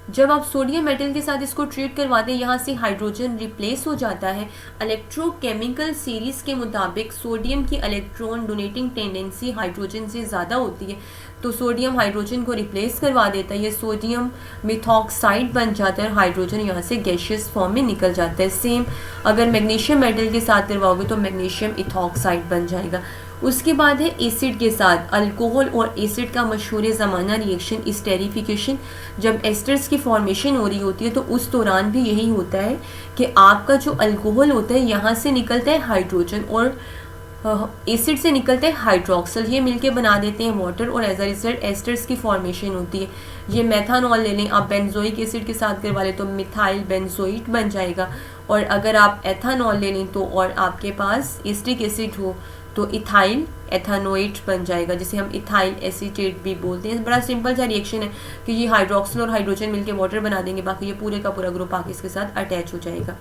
जब आप सोडियम मेटल के साथ इसको ट्रीट करवाते हैं, यहाँ से हाइड्रोजन रिप्लेस हो जाता है। इलेक्ट्रोकेमिकल सीरीज़ के मुताबिक सोडियम की इलेक्ट्रॉन डोनेटिंग टेंडेंसी हाइड्रोजन से ज़्यादा होती है, तो सोडियम हाइड्रोजन को रिप्लेस करवा देता है, ये सोडियम मिथॉक्साइड बन जाता है, हाइड्रोजन यहाँ से गैशियस फॉर्म में निकल जाता है। सेम अगर मैग्नीशियम मेटल के साथ करवाओगे तो मैग्नीशियम इथॉक्साइड बन जाएगा। उसके बाद है एसिड के साथ। अल्कोहल और एसिड का मशहूर ज़माना रिएक्शन एस्टेरिफिकेशन। जब एस्टर्स की फॉर्मेशन हो रही होती है तो उस दौरान भी यही होता है कि आपका जो अल्कोहल होता है यहाँ से निकलता है हाइड्रोजन और एसिड से निकलता है हाइड्रोक्सल, ये मिलके बना देते हैं वाटर और एज अ रिजल्ट एस्टर्स की फॉर्मेशन होती है। ये मेथानॉल ले लें आप, बेंजोइक एसिड के साथ करवा लें तो मिथाइल बेंजोइट बन जाएगा, और अगर आप एथानॉल ले लें तो और आपके पास एस्टिक एसिड हो तो इथाइल एथानोएट बन जाएगा, जिसे हम इथाइल एसीटेट भी बोलते हैं। बड़ा सिंपल सा रिएक्शन है कि ये हाइड्रोक्सिल और हाइड्रोजन मिलके वाटर बना देंगे, बाकी ये पूरे का पूरा ग्रुप आके इसके साथ अटैच हो जाएगा।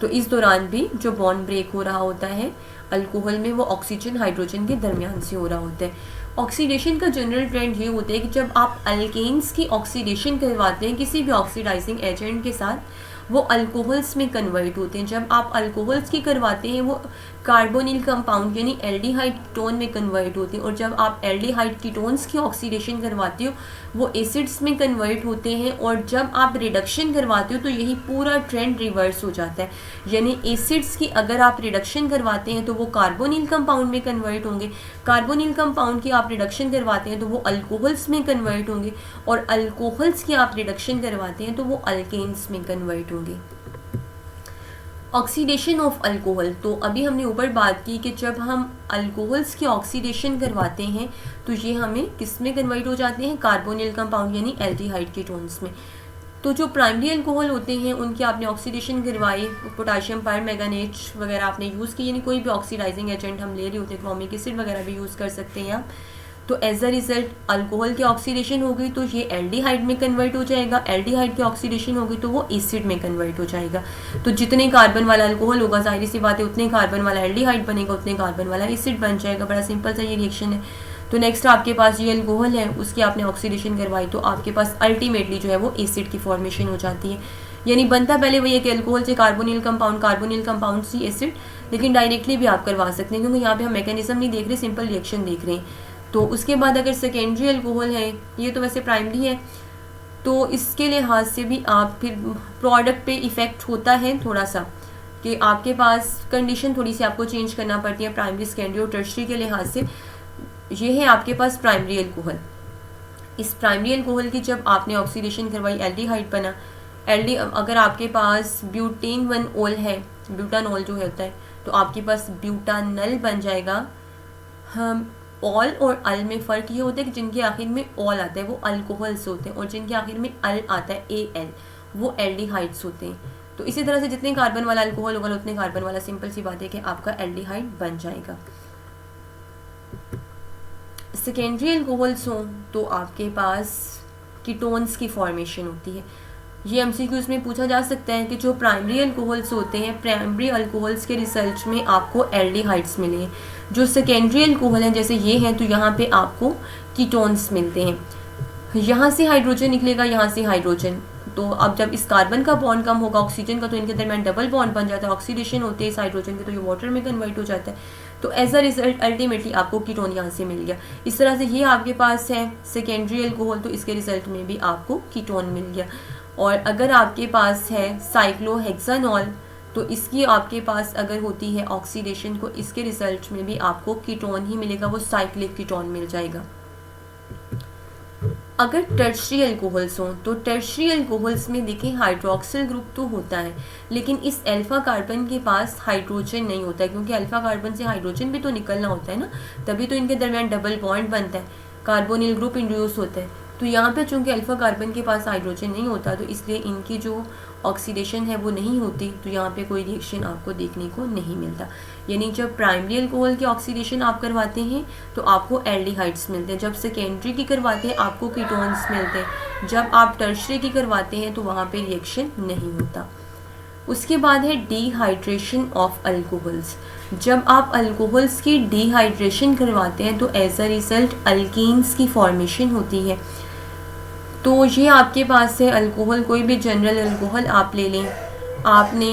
तो इस दौरान भी जो बॉन्ड ब्रेक हो रहा होता है अल्कोहल में, वो ऑक्सीजन हाइड्रोजन के दरमियान से हो रहा होता है। ऑक्सीडेशन का जनरल ट्रेंड ये होता है कि जब आप अल्केन्स की ऑक्सीडेशन करवाते हैं किसी भी ऑक्सीडाइजिंग एजेंट के साथ, वो अल्कोहल्स में कन्वर्ट होते हैं। जब आप अल्कोहल्स की करवाते हैं वो कार्बोनिल कंपाउंड यानी एल्डिहाइड कीटोन में कन्वर्ट होते हैं, और जब आप एल्डिहाइड कीटोन्स की ऑक्सीडेशन करवाते हो वो एसिड्स में कन्वर्ट होते हैं, और जब आप रिडक्शन करवाते हो तो यही पूरा ट्रेंड रिवर्स हो जाता है। यानी एसिड्स की अगर आप रिडक्शन करवाते हैं तो वो कार्बोनिल कंपाउंड में कन्वर्ट होंगे, कार्बोनिल कंपाउंड की आप रिडक्शन करवाते हैं तो वो अल्कोहल्स में कन्वर्ट होंगे, और अल्कोहल्स की आप रिडक्शन करवाते हैं तो वो अल्केन्स में कन्वर्ट होंगे। ऑक्सीडेशन ऑफ अल्कोहल, तो अभी हमने ऊपर बात की कि जब हम अल्कोहल्स की ऑक्सीडेशन करवाते हैं तो ये हमें किस में कन्वर्ट हो जाते हैं, कार्बोनिल कंपाउंड यानी एल्डिहाइड कीटोन्स में। तो जो प्राइमरी अल्कोहल होते हैं उनकी आपने ऑक्सीडेशन करवाई, पोटाशियम पर मैंगनेट वगैरह आपने यूज़ की, यानी कोई भी ऑक्सीडाइजिंग एजेंट हम ले रहे होते हैं, क्रोमिक एसिड वगैरह भी यूज़ कर सकते हैं आप। तो एज अ रिजल्ट अल्कोहल की ऑक्सीडेशन हो गई तो ये एल्डिहाइड में कन्वर्ट हो जाएगा, एल्डिहाइड की ऑक्सीडेशन हो गई तो वो एसिड में कन्वर्ट हो जाएगा। तो जितने कार्बन वाला अल्कोहल होगा जाहिर सी बात है उतने कार्बन वाला एल्डिहाइड बनेगा, उतने कार्बन वाला एसिड बन जाएगा। बड़ा सिंपल सा ये रिएक्शन है। तो नेक्स्ट आपके पास ये अल्कोहल है, उसकी आपने ऑक्सीडेशन करवाई तो आपके पास अल्टीमेटली जो है वो एसिड की फॉर्मेशन हो जाती है। यानी बनता पहले वही है कि अल्कोहल से कार्बोनिल कंपाउंड से एसिड, लेकिन डायरेक्टली भी आप करवा सकते हैं क्योंकि यहाँ पे हम मैकेनिज्म नहीं देख रहे, सिंपल रिएक्शन देख रहे हैं। तो उसके बाद अगर सेकेंडरी अल्कोहल है, ये तो वैसे प्राइमरी है, तो इसके लिहाज से भी आप फिर प्रोडक्ट पे इफ़ेक्ट होता है थोड़ा सा कि आपके पास कंडीशन थोड़ी सी आपको चेंज करना पड़ती है प्राइमरी, सेकेंडरी और टर्शरी के लिहाज से। ये है आपके पास प्राइमरी अल्कोहल। इस प्राइमरी अल्कोहल की जब आपने ऑक्सीडेशन करवाई, एल्डिहाइड बना। अगर आपके पास ब्यूटेन 1 ओल है, ब्यूटानॉल जो होता है, तो आपके पास ब्यूटानल बन जाएगा। हम ऑल और अल में फ़र्क ये होता है कि जिनके आखिर में ऑल आता है वो अल्कोहल्स होते हैं, और जिनके आखिर में अल आता है AL, वो एल्डिहाइड्स होते हैं। तो इसी तरह से जितने कार्बन वाला अल्कोहल होगा उतने कार्बन वाला, सिंपल सी बात है कि आपका एल्डिहाइड बन जाएगा। सेकेंडरी अल्कोहल्स हों तो आपके पास कीटोन्स की फॉर्मेशन होती है। ये MCQs में पूछा जा सकता है कि जो प्राइमरी अल्कोहल्स होते हैं, प्राइमरी अल्कोहल्स के रिसल्ट में आपको एल्डिहाइड्स मिले हैं। जो सेकेंडरी अल्कोहल हैं जैसे ये हैं, तो यहाँ पे आपको कीटोन्स मिलते हैं। यहाँ से हाइड्रोजन निकलेगा, यहाँ से हाइड्रोजन, तो अब जब इस कार्बन का बॉन्ड कम होगा ऑक्सीजन का, तो इनके दरमियान डबल बॉन्ड बन जाता है, ऑक्सीडेशन होते हैं इस हाइड्रोजन के, तो ये वाटर में कन्वर्ट हो जाता है। तो एज अ रिजल्ट अल्टीमेटली आपको कीटोन यहाँ से मिल गया। इस तरह से ये आपके पास है सेकेंडरी अल्कोहल, तो इसके रिजल्ट में भी आपको कीटोन मिल गया। और अगर आपके पास है साइक्लोहेक्सानॉल, तो इसकी आपके पास अगर होती है ऑक्सीडेशन को, इसके रिजल्ट में भी आपको कीटोन ही मिलेगा, वो साइक्लिक कीटोन मिल जाएगा। अगर टर्शरी अल्कोहल्स हों तो टर्शरी अल्कोहल्स में देखें हाइड्रोक्सिल ग्रुप तो होता है, लेकिन इस अल्फा कार्बन के पास हाइड्रोजन नहीं होता है, क्योंकि अल्फा कार्बन से हाइड्रोजन भी तो निकलना होता है ना, तभी तो इनके दरमियान डबल बॉन्ड बनता है, कार्बोनिल ग्रुप इंड्यूस होता है। तो यहाँ पे चूंकि अल्फा कार्बन के पास हाइड्रोजन नहीं होता, तो इसलिए इनकी जो ऑक्सीडेशन है वो नहीं होती, तो यहाँ पे कोई रिएक्शन आपको देखने को नहीं मिलता। यानी जब प्राइमरी अल्कोहल की ऑक्सीडेशन आप करवाते हैं तो आपको एल्डिहाइड्स मिलते हैं, जब सेकेंडरी की करवाते हैं आपको कीटोन्स मिलते हैं, जब आप टर्शरी की करवाते हैं तो वहाँ पे रिएक्शन नहीं होता। उसके बाद है डिहाइड्रेशन ऑफ अल्कोहल्स। जब आप अल्कोहल्स की डिहाइड्रेशन करवाते हैं तो एज अ रिजल्ट अल्कीन्स की फॉर्मेशन होती है। तो ये आपके पास है अल्कोहल, कोई भी जनरल अल्कोहल आप ले लें, आपने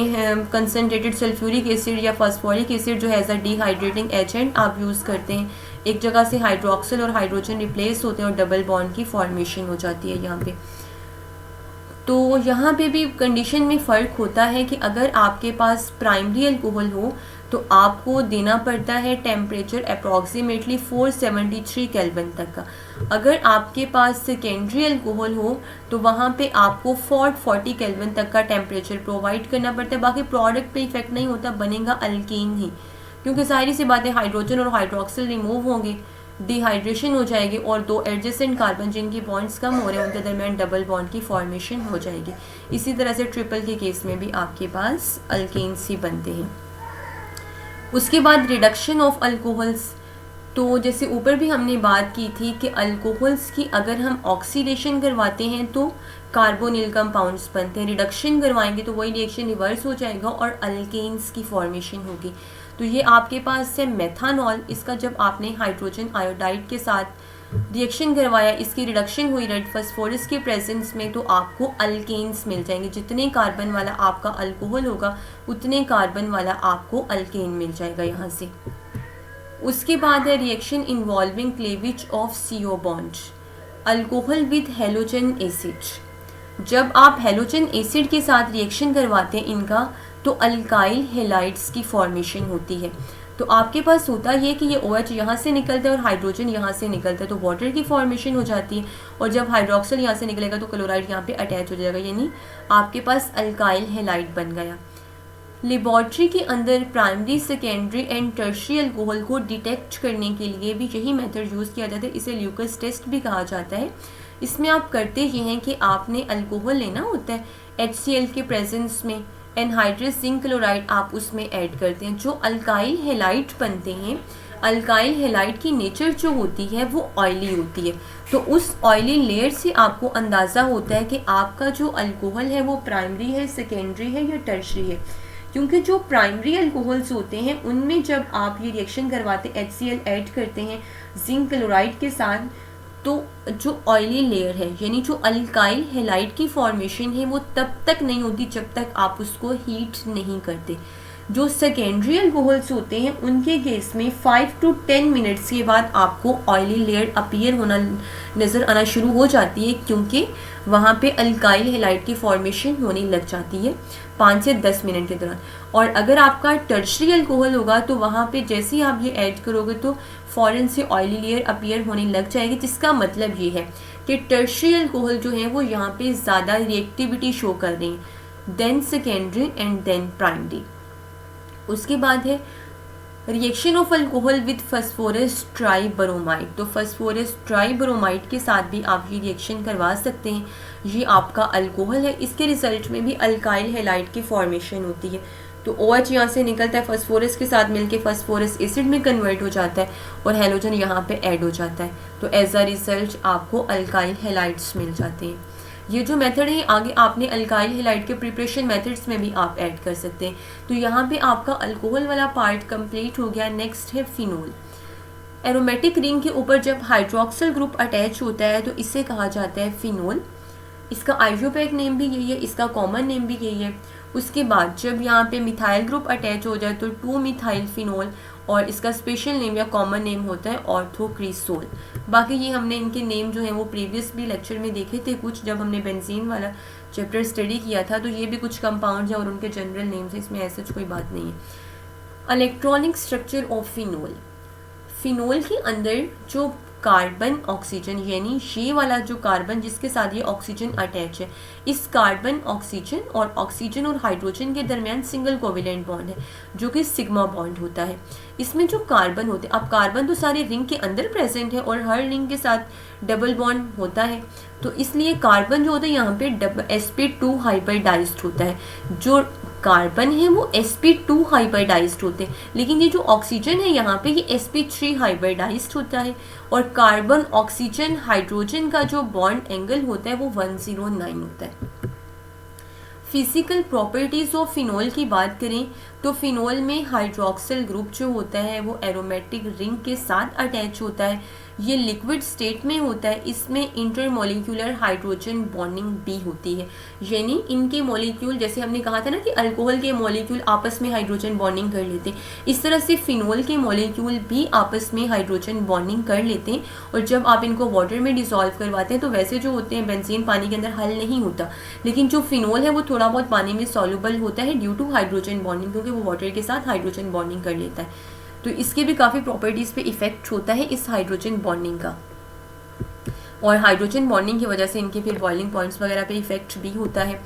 कंसनट्रेटेड सल्फ्यूरिक एसिड या फास्फोरिक एसिड जो है एज अ डिहाइड्रेटिंग एजेंट आप यूज़ करते हैं, एक जगह से हाइड्रोक्सिल और हाइड्रोजन रिप्लेस होते हैं और डबल बॉन्ड की फॉर्मेशन हो जाती है यहाँ पे। तो यहाँ पे भी कंडीशन में फ़र्क होता है कि अगर आपके पास प्राइमरी अल्कोहल हो तो आपको देना पड़ता है टेम्परेचर अप्रॉक्सीमेटली 473 केल्विन तक का। अगर आपके पास सेकेंडरी अल्कोहल हो तो वहाँ पे आपको 440 केल्विन तक का टेम्परेचर प्रोवाइड करना पड़ता है। बाकी प्रोडक्ट पे इफेक्ट नहीं होता, बनेगा अल्कीन ही, क्योंकि सारी सी बातें हाइड्रोजन और हाइड्रोक्सिल रिमूव होंगे, डिहाइड्रेशन हो जाएगी और दो एडजेसेंट कार्बन जिनकी बॉन्ड्स कम हो रहे हैं उनके दरमियान डबल बॉन्ड की फॉर्मेशन हो जाएगी। इसी तरह से ट्रिपल के केस में भी आपके पास अल्केन्स ही बनते हैं। उसके बाद रिडक्शन ऑफ अल्कोहल्स, तो जैसे ऊपर भी हमने बात की थी कि अल्कोहल्स की अगर हम ऑक्सीडेशन करवाते हैं तो कार्बोनिल कंपाउंड्स बनते हैं, रिडक्शन करवाएंगे तो वही रिएक्शन रिवर्स हो जाएगा और अल्केन्स की फॉर्मेशन होगी। तो ये आपके पास है मेथानॉल, इसका जब आपने हाइड्रोजन आयोडाइड के साथ रिएक्शन करवाया, इसकी रिडक्शन हुई रेड फास्फोरस के प्रेजेंस में, तो आपको अल्केन्स मिल जाएंगे। जितने कार्बन वाला आपका अल्कोहल होगा उतने कार्बन वाला आपको अल्केन मिल जाएगा यहाँ से। उसके बाद है reaction involving cleavage of CO bond, alcohol with halogen acid. जब आप हेलोजन एसिड के साथ रिएक्शन करवाते हैं इनका, तो अल्काइल हेलाइड्स की फॉर्मेशन होती है। तो आपके पास होता ये कि ये OH यहाँ से निकलता है और हाइड्रोजन यहाँ से निकलता है, तो वाटर की फॉर्मेशन हो जाती है, और जब हाइड्रोक्सिल यहाँ से निकलेगा तो क्लोराइड यहाँ पे अटैच हो जाएगा, यानी आपके पास अल्काइल हेलाइड बन गया। लेबॉर्ट्री के अंदर primary, secondary and tertiary alcohol को डिटेक्ट करने के लिए भी यही मेथड यूज़ किया जाता है, इसे ल्यूकस टेस्ट भी कहा जाता है। इसमें आप करते ये हैं कि आपने अल्कोहल लेना होता है, HCl के प्रेजेंस में एनहाइड्रस जिंक क्लोराइड आप उसमें ऐड करते हैं। जो अल्काइल हेलाइड बनते हैं, अल्काइल हेलाइड की नेचर जो होती है वो ऑयली होती है, तो उस ऑयली लेयर से आपको अंदाज़ा होता है कि आपका जो अल्कोहल है वो प्राइमरी है, सेकेंडरी है या टर्शियरी है। क्योंकि जो प्राइमरी अल्कोहल्स होते हैं उनमें जब आप ये रिएक्शन करवाते हैं, HCl ऐड करते हैं जिंक क्लोराइड के साथ, तो जो ऑयली लेयर है यानी जो अल्काइल हैलाइड की फॉर्मेशन है वो तब तक नहीं होती जब तक आप उसको हीट नहीं करते। जो सेकेंडरी अल्कोहल्स होते हैं उनके केस में 5 to 10 मिनट्स के बाद आपको ऑयली लेयर अपीयर होना नज़र आना शुरू हो जाती है, क्योंकि वहाँ पे अल्काइल हैलाइड की फॉर्मेशन होने लग जाती है 5 से 10 मिनट के दौरान। और अगर आपका टर्शरी अल्कोहल होगा तो वहाँ पे जैसे ही आप ये ऐड करोगे तो फ़ौरन से ऑयली लेयर अपीयर होने लग जाएगी, जिसका मतलब ये है कि टर्शरी अल्कोहल जो है वो यहाँ पे ज़्यादा रिएक्टिविटी शो कर रही हैं then secondary and then primary. उसके बाद है reaction of alcohol with phosphorus tribromide. तो फास्फोरस ट्राइब्रोमाइड के साथ भी आप ये रिएक्शन करवा सकते हैं। ये आपका अल्कोहल है, इसके रिजल्ट में भी अल्काइल हैलाइड की फॉर्मेशन होती है। तो OH यहाँ से निकलता है, फास्फोरस के साथ मिलके फास्फोरस एसिड में कन्वर्ट हो जाता है और हैलोजन यहाँ पे ऐड हो जाता है। तो एज अ रिजल्ट आपको अल्काइल हैलाइड्स मिल जाते हैं। ये जो मेथड है आगे आपने अल्काइल हैलाइड के प्रिपरेशन मेथड्स में भी आप ऐड कर सकते हैं। तो यहाँ पे आपका अल्कोहल वाला पार्ट कंप्लीट हो गया। नेक्स्ट है फिनोल। एरोमेटिक रिंग के ऊपर जब हाइड्रोक्सिल ग्रुप अटैच होता है तो इसे कहा जाता है फिनोल। इसका आइसोपेक नेम भी यही है, इसका कॉमन नेम भी यही है। उसके बाद जब यहाँ पे मिथाइल ग्रुप अटैच हो जाए तो 2 मिथाइल फिनोल, और इसका स्पेशल नेम या कॉमन नेम होता है ऑर्थोक्रिसोल। बाकी ये हमने इनके नेम जो हैं वो प्रीवियस भी लेक्चर में देखे थे कुछ, जब हमने बेंजीन वाला चैप्टर स्टडी किया था, तो ये भी कुछ कंपाउंड्स हैं और उनके जनरल नेम्स हैं, इसमें ऐसा कोई बात नहीं है। Electronic structure of phenol. Phenol के अंदर जो कार्बन ऑक्सीजन यानी ये वाला जो कार्बन जिसके साथ ये ऑक्सीजन अटैच है, इस कार्बन ऑक्सीजन और हाइड्रोजन के दरमियान सिंगल कोवेलेंट बॉन्ड है जो कि सिग्मा बॉन्ड होता है। इसमें जो कार्बन होते हैं, अब कार्बन तो सारे रिंग के अंदर प्रेजेंट है और हर रिंग के साथ डबल बॉन्ड होता है, तो इसलिए कार्बन जो होता है यहाँ पे sp2 हाइब्रिडाइज्ड होता है। जो कार्बन है वो sp2 हाइब्रिडाइज्ड होते हैं, लेकिन ये जो ऑक्सीजन है यहाँ पे ये sp3 हाइब्रिडाइज्ड होता है। और कार्बन ऑक्सीजन हाइड्रोजन का जो बॉन्ड एंगल होता है वो 109 होता है। फिजिकल प्रॉपर्टीज ऑफ फिनोल की बात करें तो फिनोल में हाइड्रोक्सिल ग्रुप जो होता है वो एरोमेटिक रिंग के साथ अटैच होता है। ये लिक्विड स्टेट में होता है। इसमें इंटरमोलिक्यूलर हाइड्रोजन बॉन्डिंग भी होती है, यानी इनके मॉलिक्यूल, जैसे हमने कहा था ना कि अल्कोहल के मॉलिक्यूल आपस में हाइड्रोजन बॉन्डिंग कर लेते हैं, इस तरह से फिनोल के मॉलिक्यूल भी आपस में हाइड्रोजन बॉन्डिंग कर लेते हैं। और जब आप इनको वाटर में डिसॉल्व करवाते हैं तो वैसे जो होते हैं बेंजीन पानी के अंदर हल नहीं होता, लेकिन जो फिनोल है वो थोड़ा बहुत पानी में सॉल्युबल होता है ड्यू टू हाइड्रोजन बॉन्डिंग, क्योंकि वो वाटर के साथ हाइड्रोजन बॉन्डिंग कर लेता है। तो इसके भी काफ़ी प्रॉपर्टीज़ पे इफेक्ट होता है इस हाइड्रोजन बॉन्डिंग का, और हाइड्रोजन बॉन्डिंग की वजह से इनके फिर बॉइलिंग पॉइंट्स वगैरह पे इफेक्ट भी होता है।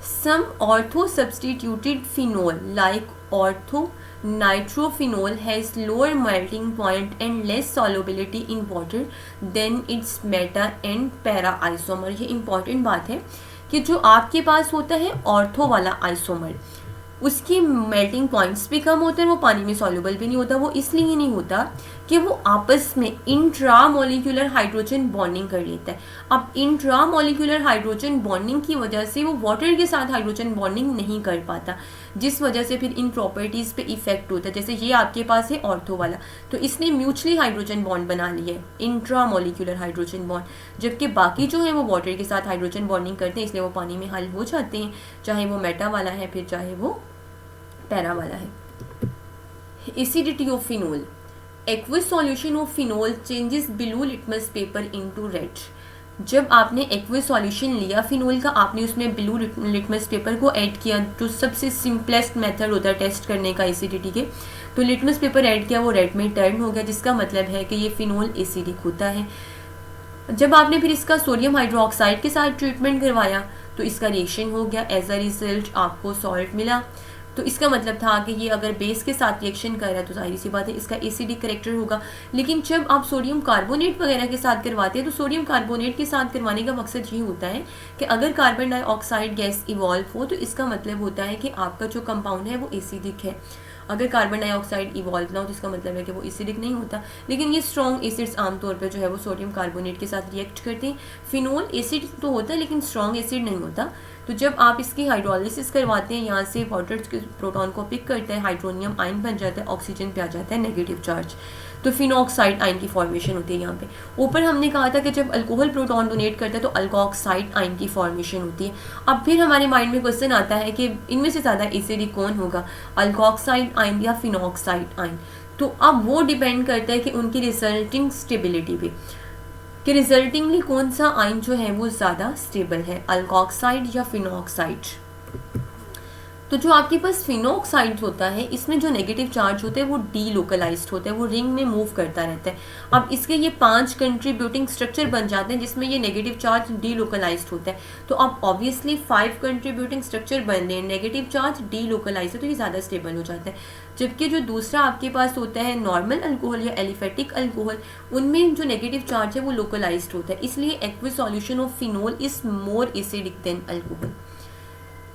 Some ortho substituted phenol like ortho nitrophenol has lower melting point and less solubility in water than its meta and para isomer. ये इंपॉर्टेंट बात है कि जो आपके पास होता है ऑर्थो वाला आइसोमर, उसकी मेल्टिंग पॉइंट्स भी कम होते हैं, वो पानी में सॉल्युबल भी नहीं होता। वो इसलिए नहीं होता कि वो आपस में इंट्रामोलिक्यूलर हाइड्रोजन बॉन्डिंग कर लेता है। अब इंट्रामोलिक्यूलर हाइड्रोजन बॉन्डिंग की वजह से वो वाटर के साथ हाइड्रोजन बॉन्डिंग नहीं कर पाता, जिस वजह से फिर इन प्रॉपर्टीज़ पे इफेक्ट होता है। जैसे ये आपके पास है ऑर्थो वाला, तो इसने म्यूचुअली हाइड्रोजन बॉन्ड बना लिया है, इंट्रामोलिक्यूलर हाइड्रोजन बॉन्ड, जबकि बाकी जो है वो वाटर के साथ हाइड्रोजन बॉन्डिंग करते हैं, इसलिए वो पानी में हल हो जाते हैं, चाहे वो मेटा वाला है फिर चाहे वो पैरा वाला है। Acidity of phenol. Aqueous solution of phenol changes blue litmus paper into red. जब आपने एक्वस सॉल्यूशन लिया फिनोल का, आपने उसमें ब्लू लिटमस पेपर को ऐड किया, जो सबसे सिंपलेस्ट मेथड होता है टेस्ट करने का एसिडिटी के, तो लिटमस पेपर ऐड किया, वो रेड में टर्न हो गया, जिसका मतलब है कि ये फिनोल एसिडिक होता है। जब आपने फिर इसका सोडियम हाइड्रोक्साइड के साथ ट्रीटमेंट करवाया तो इसका रिएक्शन हो गया, एज अ रिजल्ट आपको सॉल्ट मिला। तो इसका मतलब था कि ये अगर बेस के साथ रिएक्शन कर रहा है तो जाहिर सी बात है इसका एसिडिक करेक्टर होगा। लेकिन जब आप सोडियम कार्बोनेट वगैरह के साथ करवाते हैं तो सोडियम कार्बोनेट के साथ करवाने का मकसद ये होता है कि अगर कार्बन डाइऑक्साइड गैस इवॉल्व हो तो इसका मतलब होता है कि आपका जो कंपाउंड है वो एसिडिक है। अगर कार्बन डाइऑक्साइड इवॉल्व ना हो तो इसका मतलब है कि वो एसिडिक नहीं होता। लेकिन ये स्ट्रॉन्ग एसिड्स आमतौर पर जो है वो सोडियम कार्बोनेट के साथ रिएक्ट करते हैं। फिनोल एसिड तो होता है लेकिन स्ट्रॉन्ग एसिड नहीं होता। तो जब आप इसकी हाइड्रोलिसिस करवाते हैं, यहाँ से वाटर के प्रोटॉन को पिक करता है, हाइड्रोनियम आयन बन जाता है, ऑक्सीजन पे आ जाता है नेगेटिव चार्ज, तो फिनॉक्साइड आयन की फॉर्मेशन होती है। यहाँ पे ऊपर हमने कहा था कि जब अल्कोहल प्रोटॉन डोनेट करता है तो अल्कोक्साइड आयन की फॉर्मेशन होती है। अब फिर हमारे माइंड में क्वेश्चन आता है कि इनमें से ज़्यादा एसिडिक कौन होगा, अल्कोक्साइड आयन या फिनॉक्साइड आयन। तो अब वो डिपेंड करता है कि उनकी रिजल्टिंग स्टेबिलिटी पे, कि रिजल्टिंगली कौन सा आयन जो है वो ज़्यादा स्टेबल है, अल्कोक्साइड या फिनॉक्साइड। तो जो आपके पास फिनॉक्साइड होता है, इसमें जो नेगेटिव चार्ज होता है वो डीलोकलाइज्ड होता है, वो रिंग में मूव करता रहता है। अब इसके ये 5 कंट्रीब्यूटिंग स्ट्रक्चर बन जाते हैं जिसमें ये नेगेटिव चार्ज डीलोकलाइज्ड होता है। तो अब ऑब्वियसली 5 कंट्रीब्यूटिंग स्ट्रक्चर बन रहे हैं, नेगेटिव चार्ज डीलोकलाइज्ड है, तो ये ज़्यादा स्टेबल हो जाता है। जबकि जो दूसरा आपके पास होता है नॉर्मल अल्कोहल या एलिफेटिक अल्कोहल, उनमें जो नेगेटिव चार्ज है वो लोकलाइज्ड होता है, इसलिए aqueous solution of phenol is more acidic then alcohol.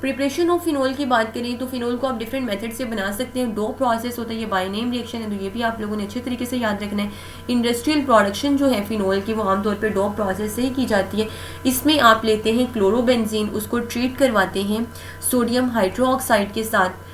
Preparation of phenol की बात करें तो फिनोल को आप डिफरेंट मेथड से बना सकते हैं। 2 प्रोसेस होता है, ये बाय नेम रिएक्शन है, तो ये भी आप लोगों ने अच्छे तरीके से याद रखना है। इंडस्ट्रियल प्रोडक्शन जो है फिनोल की, वो आमतौर पे 2 प्रोसेस से ही की जाती है। इसमें आप लेते हैं क्लोरोबेंजीन, उसको ट्रीट करवाते हैं सोडियम हाइड्रोक्साइड के साथ,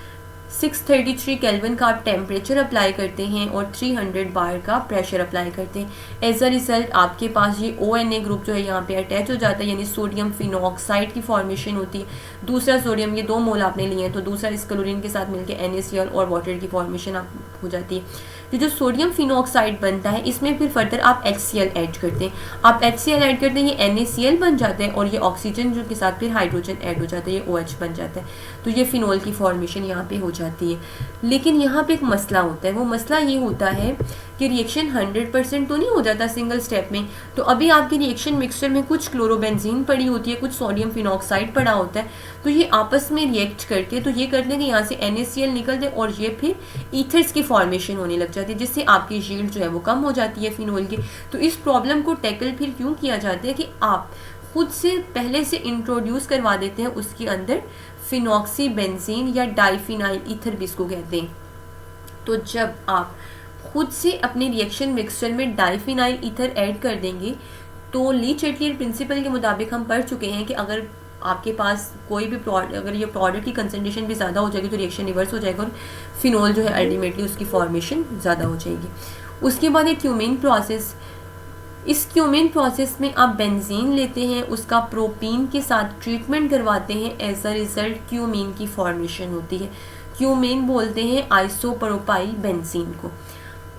633 केल्विन का आप टेम्परेचर अप्लाई करते हैं और 300 बार का प्रेशर अप्लाई करते हैं। एज अ रिजल्ट आपके पास ये ONA ग्रुप जो है यहाँ पे अटैच हो जाता है, यानी सोडियम फिनॉक्साइड की फॉर्मेशन होती है। दूसरा सोडियम, ये 2 मोल आपने लिए हैं, तो दूसरा इस क्लोरीन के साथ मिलकर NaCl और वाटर की फॉर्मेशन आप हो जाती है। तो जो सोडियम फिनॉक्साइड बनता है, इसमें फिर फर्दर आप HCl ऐड करते हैं। आप HCl ऐड करते हैं, ये NaCl बन जाता है और ये ऑक्सीजन जो के साथ फिर हाइड्रोजन ऐड हो जाता है, ये OH बन जाता है। तो ये फिनोल की फॉर्मेशन यहाँ पे हो जाती है। लेकिन यहाँ पे एक मसला होता है, वो मसला ये होता है कि रिएक्शन 100% तो नहीं हो जाता सिंगल स्टेप में। तो अभी आपकी रिएक्शन मिक्सचर में कुछ क्लोरोबेंजीन पड़ी होती है, कुछ सोडियम फिनॉक्साइड पड़ा होता है, तो ये आपस में रिएक्ट करके तो ये करते हैं कि यहाँ से NaCl निकलते और ये फिर ईथर्स की फॉर्मेशन होने लग जाती है, जिससे आपकी यील्ड जो है वो कम हो जाती है फिनोल की। तो इस प्रॉब्लम को टैकल फिर क्यों किया जाता है कि आप खुद से पहले से इंट्रोड्यूस करवा देते हैं उसके अंदर फिनॉक्सीबेंजीन या डाइफिनाइल ईथर भी इसको कहते हैं। तो जब आप खुद से अपने रिएक्शन मिक्सचर में डाइफिनाइल ईथर ऐड कर देंगे, तो ली-चैटलियर प्रिंसिपल के मुताबिक हम पढ़ चुके हैं कि अगर आपके पास कोई भी अगर ये प्रोडक्ट की कंसंट्रेशन भी ज़्यादा हो जाएगी तो रिएक्शन रिवर्स हो जाएगा और फिनोल जो है अल्टीमेटली उसकी फॉर्मेशन ज़्यादा हो जाएगी। उसके बाद एक क्यूमेन प्रोसेस, इस क्यूमेन प्रोसेस में आप बेंजीन लेते हैं, उसका प्रोपीन के साथ ट्रीटमेंट करवाते हैं, एज अ रिजल्ट क्यूमीन की फॉर्मेशन होती है। क्यूमेन बोलते हैं आइसोप्रोपाइल बेंजीन को।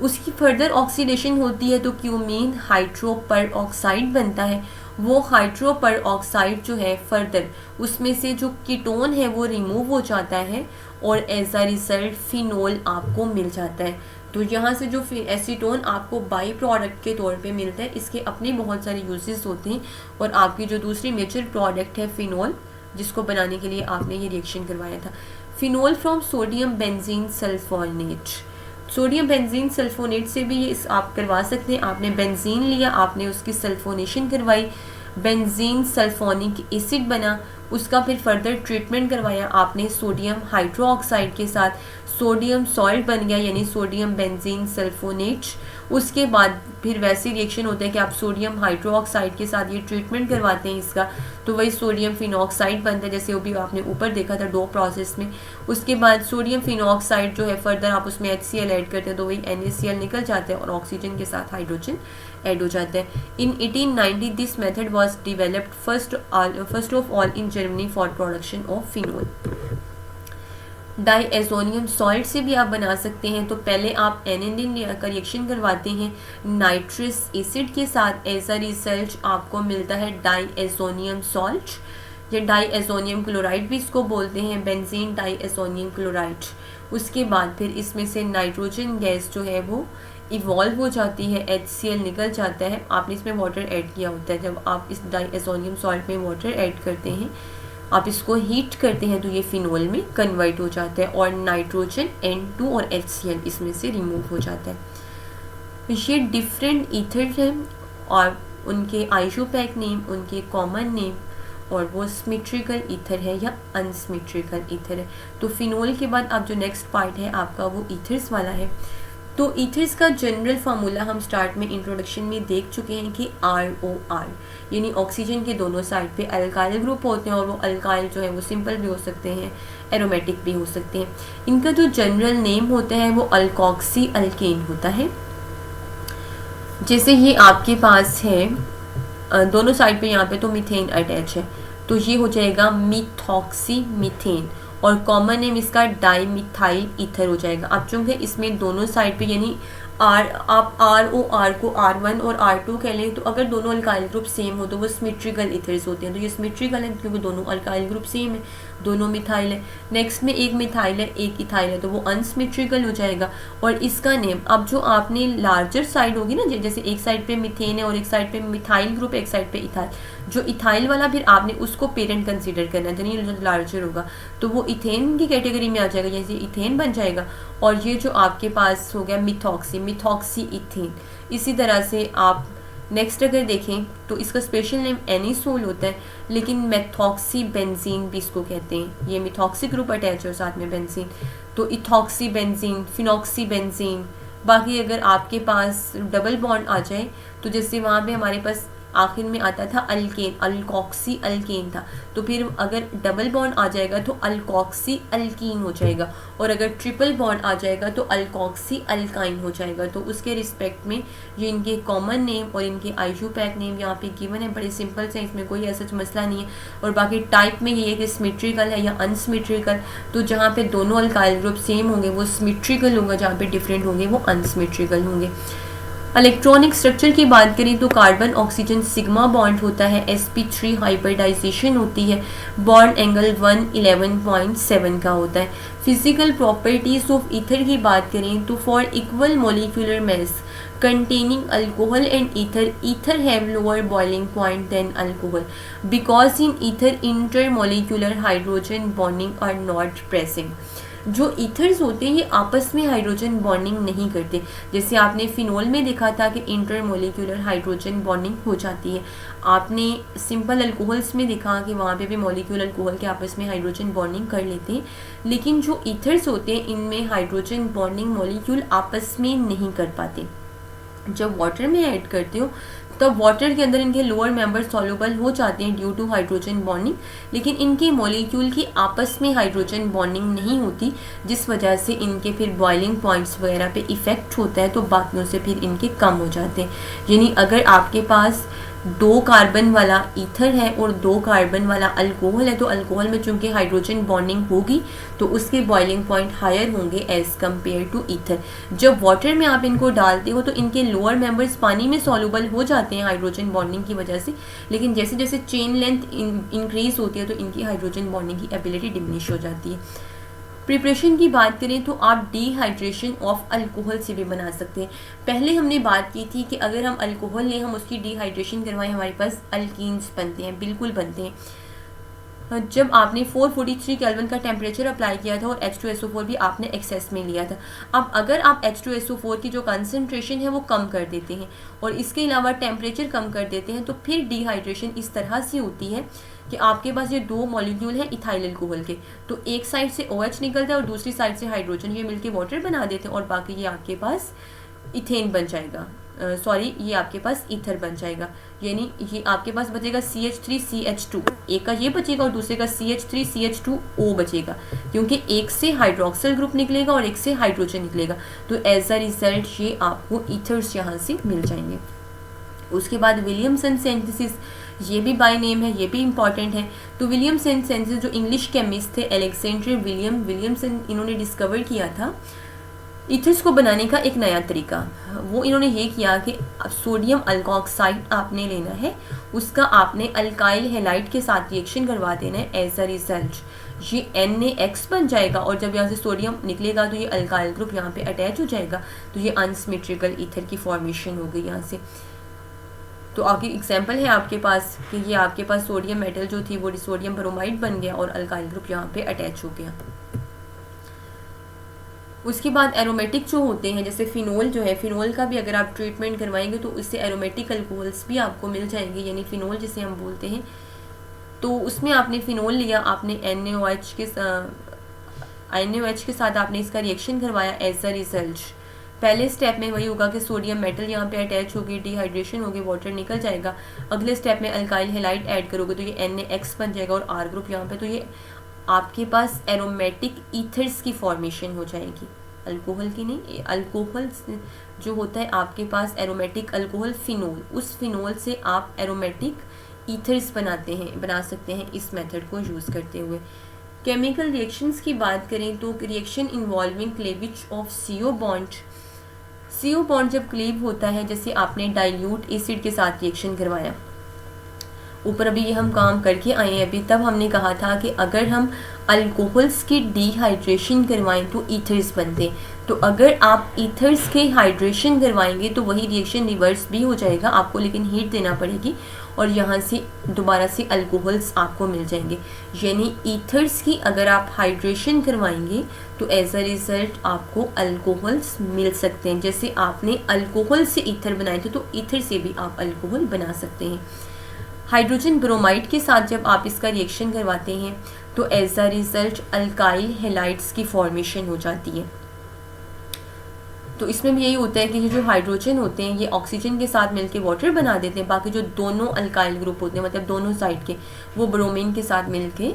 उसकी फर्दर ऑक्सीडेशन होती है तो क्यूमीन हाइड्रोपर ऑक्साइड बनता है। वो हाइड्रोपर ऑक्साइड जो है फर्दर उसमें से जो कीटोन है वो रिमूव हो जाता है और एज अ रिजल्ट फिनोल आपको मिल जाता है। तो यहाँ से जो एसीटोन आपको बाई प्रोडक्ट के तौर पे मिलता है, इसके अपने बहुत सारे यूजेस होते हैं। और आपकी जो दूसरी मेजर प्रोडक्ट है फिनोल, जिसको बनाने के लिए आपने ये रिएक्शन करवाया था, phenol from sodium benzene sulphonate. Sodium benzene sulphonate से भी ये आप करवा सकते हैं। आपने बेंजीन लिया, आपने उसकी सल्फोनेशन करवाई, बेंजीन सल्फोनिक एसिड बना, उसका फिर फर्दर ट्रीटमेंट करवाया आपने सोडियम हाइड्रोक्साइड के साथ, सोडियम सॉल्ट बन गया यानी सोडियम बेंजीन सल्फोनेट। उसके बाद फिर वैसे रिएक्शन होता है कि आप सोडियम हाइड्रोक्साइड के साथ ये ट्रीटमेंट करवाते हैं इसका, तो वही सोडियम फिनॉक्साइड बनता है, जैसे वो भी आपने ऊपर देखा था 2 प्रोसेस में। उसके बाद सोडियम फिनॉक्साइड जो है फर्दर आप उसमें HCl ऐड करते हैं तो वही NaCl निकल जाता है और ऑक्सीजन के साथ हाइड्रोजन ऐड हो जाता है। In 1890 this method was developed first of all in Germany for production of phenol. Diazonium salt से भी आप बना सकते हैं। तो पहले आप एनिलीन का रिएक्शन करवाते हैं नाइट्रस एसिड के साथ, एज अ रिजल्ट आपको मिलता है डाईएजोनियम सॉल्ट या डाईएजोनियम क्लोराइड भी इसको बोलते हैं, बेंजीन डाईएजोनियम क्लोराइड। उसके बाद फिर इसमें से नाइट्रोजन गैस जो है वो इवॉल्व हो जाती है, HCl निकल जाता है। आपने इसमें वाटर ऐड किया होता है, जब आप इस डाईएजोनियम सॉल्ट में वाटर ऐड करते हैं, आप इसको हीट करते हैं तो ये फिनोल में कन्वर्ट हो जाता है और नाइट्रोजन N2 और HCl इसमें से रिमूव हो जाता है। ये डिफरेंट ईथर हैं और उनके आइसोपैक नेम, उनके कॉमन नेम, और वो सिमेट्रिकल ईथर है या अनसिमेट्रिकल ईथर है। तो फिनोल के बाद अब जो नेक्स्ट पार्ट है आपका वो ईथर्स वाला है। तो ईथर्स का जनरल फार्मूला हम स्टार्ट में इंट्रोडक्शन में देख चुके हैं कि ROR, यानी ऑक्सीजन के दोनों साइड पे अल्काइल ग्रुप होते हैं और वो अल्काइल जो है वो सिंपल भी हो सकते हैं, एरोमेटिक भी हो सकते हैं। इनका जो जनरल नेम होता है वो अल्कोक्सी अल्केन होता है। जैसे ये आपके पास है दोनों साइड पे यहाँ पे तो मीथेन अटैच है, तो ये हो जाएगा मिथॉक्सी मीथेन, और कॉमन नेम इसका डाईमिथाइल ईथर हो जाएगा। अब चूंकि इसमें दोनों साइड पे यानी आप ROR को R1 और R2 कह लें, तो अगर दोनों अल्काइल ग्रुप सेम हो तो वो सिमेट्रिकल ईथर्स होते हैं। तो ये सिमेट्रिकल है क्योंकि दोनों अल्काइल ग्रुप सेम है, दोनों मिथाइल है। नेक्स्ट में एक मिथाइल है एक इथाइल है, तो वो अनसिमेट्रिकल हो जाएगा। और इसका नेम अब जो आपने लार्जर साइड होगी ना, जैसे एक साइड पे मिथेन है और एक साइड पे मिथाइल ग्रुप, एक साइड पे इथाइल, जो इथाइल वाला फिर आपने उसको पेरेंट कंसीडर करना है, यानी जो लार्जर होगा तो वो इथेन की कैटेगरी में आ जाएगा, जैसे इथेन बन जाएगा। और ये जो आपके पास हो गया मिथॉक्सी इथेन। इसी तरह से आप नेक्स्ट अगर देखें तो इसका स्पेशल नेम एनिसोल होता है, लेकिन मेथॉक्सी बेंजीन भी इसको कहते हैं। ये मिथॉक्सी ग्रुप अटैच है और साथ में बेंजीन, तो इथॉक्सी बेंजीन, फिनॉक्सी बेंजीन। बाकी अगर आपके पास डबल बॉन्ड आ जाए तो जैसे वहाँ पे हमारे पास आखिर में आता था अल्केन, अल्कोक्सी अल्केन था, तो फिर अगर डबल बॉन्ड आ जाएगा तो अल्कोक्सी अल्कीन हो जाएगा, और अगर ट्रिपल बॉन्ड आ जाएगा तो अल्कोक्सी अल्काइन हो जाएगा। तो उसके रिस्पेक्ट में ये इनके कॉमन नेम और इनके आइसोपैक नेम यहाँ पे गिवन है, बड़े सिंपल से, इसमें कोई ऐसा मसला नहीं है। और बाकी टाइप में ये है कि सिमेट्रिकल है या अनसिमेट्रिकल, तो जहाँ पे दोनों अल्काइल ग्रुप सेम होंगे वो सिमेट्रिकल होगा, जहाँ पे डिफरेंट होंगे वो अनसिमेट्रिकल होंगे। इलेक्ट्रॉनिक स्ट्रक्चर की बात करें तो कार्बन ऑक्सीजन सिग्मा बॉन्ड होता है, sp3 हाइब्रिडाइजेशन होती है, बॉन्ड एंगल 111.7 का होता है। फिजिकल प्रॉपर्टीज ऑफ ईथर की बात करें तो for equal molecular mass containing alcohol and ether have lower boiling point than alcohol because in ether intermolecular hydrogen bonding are not present। जो ईथर्स होते हैं ये आपस में हाइड्रोजन बॉन्डिंग नहीं करते, जैसे आपने फिनोल में देखा था कि इंटरमोलिकुलर हाइड्रोजन बॉन्डिंग हो जाती है। आपने सिंपल अल्कोहल्स में देखा कि वहाँ पे भी मॉलिक्यूल अल्कोहल के आपस में हाइड्रोजन बॉन्डिंग कर लेते हैं, लेकिन जो ईथर्स होते हैं इनमें हाइड्रोजन बॉन्डिंग मॉलिक्यूल आपस में नहीं कर पाते। जब वाटर में ऐड करते हो तब वाटर के अंदर इनके लोअर मेंबर सॉल्युबल हो जाते हैं ड्यू टू हाइड्रोजन बॉन्डिंग, लेकिन इनके मॉलिक्यूल की आपस में हाइड्रोजन बॉन्डिंग नहीं होती, जिस वजह से इनके फिर बॉइलिंग पॉइंट्स वगैरह पे इफेक्ट होता है, तो बाकियों से फिर इनके कम हो जाते हैं। यानी अगर आपके पास 2 कार्बन वाला ईथर है और 2 कार्बन वाला अल्कोहल है, तो अल्कोहल में चूंकि हाइड्रोजन बॉन्डिंग होगी तो उसके बॉइलिंग पॉइंट हायर होंगे एज कम्पेयर टू ईथर। जब वाटर में आप इनको डालते हो तो इनके लोअर मेंबर्स पानी में सॉल्युबल हो जाते हैं हाइड्रोजन बॉन्डिंग की वजह से, लेकिन जैसे जैसे चेन लेंथ इंक्रीज होती है तो इनकी हाइड्रोजन बॉन्डिंग की एबिलिटी डिमिनिश हो जाती है। प्रिपरेशन की बात करें तो आप डिहाइड्रेशन ऑफ अल्कोहल से भी बना सकते हैं। पहले हमने बात की थी कि अगर हम अल्कोहल लें, हम उसकी डिहाइड्रेशन करवाएं, हमारे पास अल्कीन्स बनते हैं, बिल्कुल बनते हैं। जब आपने 443 केल्विन का टेम्परेचर अप्लाई किया था और H2SO4 भी आपने एक्सेस में लिया था, अब अगर आप H2SO4 की जो कंसनट्रेशन है वो कम कर देते हैं और इसके अलावा टेम्परेचर कम कर देते हैं, तो फिर डिहाइड्रेशन इस तरह से होती है कि आपके पास ये 2 मॉलिक्यूल हैं इथाइल अल्कोहल के, तो एक साइड से OH निकलता है और दूसरी साइड से हाइड्रोजन, ये मिलके वाटर बना देते हैं और बाकी ये आपके पास इथेन बन जाएगा, ये आपके पास ईथर बन जाएगा। यानी ये आपके पास बचेगा CH3CH2, एक का ये बचेगा और दूसरे का CH3CH2O बचेगा, क्योंकि एक से हाइड्रोक्सिल ग्रुप निकलेगा और एक से हाइड्रोजन निकलेगा, तो एज अ रिजल्ट ये आपको ईथर्स यहाँ से मिल जाएंगे। उसके बाद विलियमसन सिंथेसिस, ये भी बाय नेम है, ये भी इंपॉर्टेंट है। तो विलियमसन सिंथेसिस जो इंग्लिश केमिस्ट थे अलेक्जेंडर विलियमसन, इन्होंने डिस्कवर किया था ईथर्स को बनाने का एक नया तरीका। वो इन्होंने ये किया कि सोडियम अल्कोक्साइड आपने लेना है, उसका आपने अल्काइल हैलाइड के साथ रिएक्शन करवा देना है, एज अ रिजल्ट ये NaX बन जाएगा और जब यहाँ से सोडियम निकलेगा तो ये अल्काइल ग्रुप यहाँ पे अटैच हो जाएगा, तो ये अनसिमेट्रिकल ईथर की फॉर्मेशन हो गई यहाँ से। तो आगे एग्जाम्पल है आपके पास कि ये आपके पास सोडियम मेटल जो थी वो सोडियम ब्रोमाइड बन गया और अल्काइल ग्रुप यहाँ पे अटैच हो गया। उसके बाद एरोमेटिक जो होते हैं, जैसे फिनोल जो है, फिनोल का भी अगर आप ट्रीटमेंट करवाएंगे तो उससे एरोमेटिक अल्कोहल्स भी आपको मिल जाएंगे, यानी फिनोल जिसे हम बोलते हैं। तो उसमें आपने फिनोल लिया, आपने NaOH के साथ आपने इसका रिएक्शन करवाया, एज अ रिजल्ट पहले स्टेप में वही होगा कि सोडियम मेटल यहाँ पे अटैच होगी, डिहाइड्रेशन होगी, वाटर निकल जाएगा। अगले स्टेप में अल्काइल हेलाइड ऐड करोगे तो ये NaX बन जाएगा और R ग्रुप यहाँ पे, तो ये आपके पास एरोमेटिक ईथर्स की फॉर्मेशन हो जाएगी, अल्कोहल की नहीं। अल्कोहल जो होता है आपके पास एरोमेटिक अल्कोहल फिनोल, उस फिनोल से आप एरोमेटिक ईथर्स बना सकते हैं इस मेथड को यूज़ करते हुए। केमिकल रिएक्शंस की बात करें तो reaction involving cleavage of CO bond. CO bond जब क्लीव होता है, जैसे आपने डाइल्यूट एसिड के साथ रिएक्शन करवाया, ऊपर अभी ये हम काम करके आए हैं अभी, तब हमने कहा था कि अगर हम अल्कोहल्स की डिहाइड्रेशन करवाएं तो ईथर्स बनते, तो अगर आप ईथर्स के हाइड्रेशन करवाएंगे तो वही रिएक्शन रिवर्स भी हो जाएगा आपको, लेकिन हीट देना पड़ेगी और यहाँ से दोबारा से अल्कोहल्स आपको मिल जाएंगे। यानी ईथर्स की अगर आप हाइड्रेशन करवाएंगे तो एज अ रिजल्ट आपको अल्कोहल्स मिल सकते हैं। जैसे आपने अल्कोहल से ईथर बनाए थे तो ईथर से भी आप अल्कोहल बना सकते हैं। हाइड्रोजन ब्रोमाइड के साथ जब आप इसका रिएक्शन करवाते हैं तो as a result alkyl halides की फॉर्मेशन हो जाती है। तो इसमें भी यही होता है कि ये जो हाइड्रोजन होते हैं ये ऑक्सीजन के साथ मिलके वाटर बना देते हैं, बाकी जो दोनों अल्काइल ग्रुप होते हैं मतलब दोनों साइड के, वो ब्रोमीन के साथ मिलके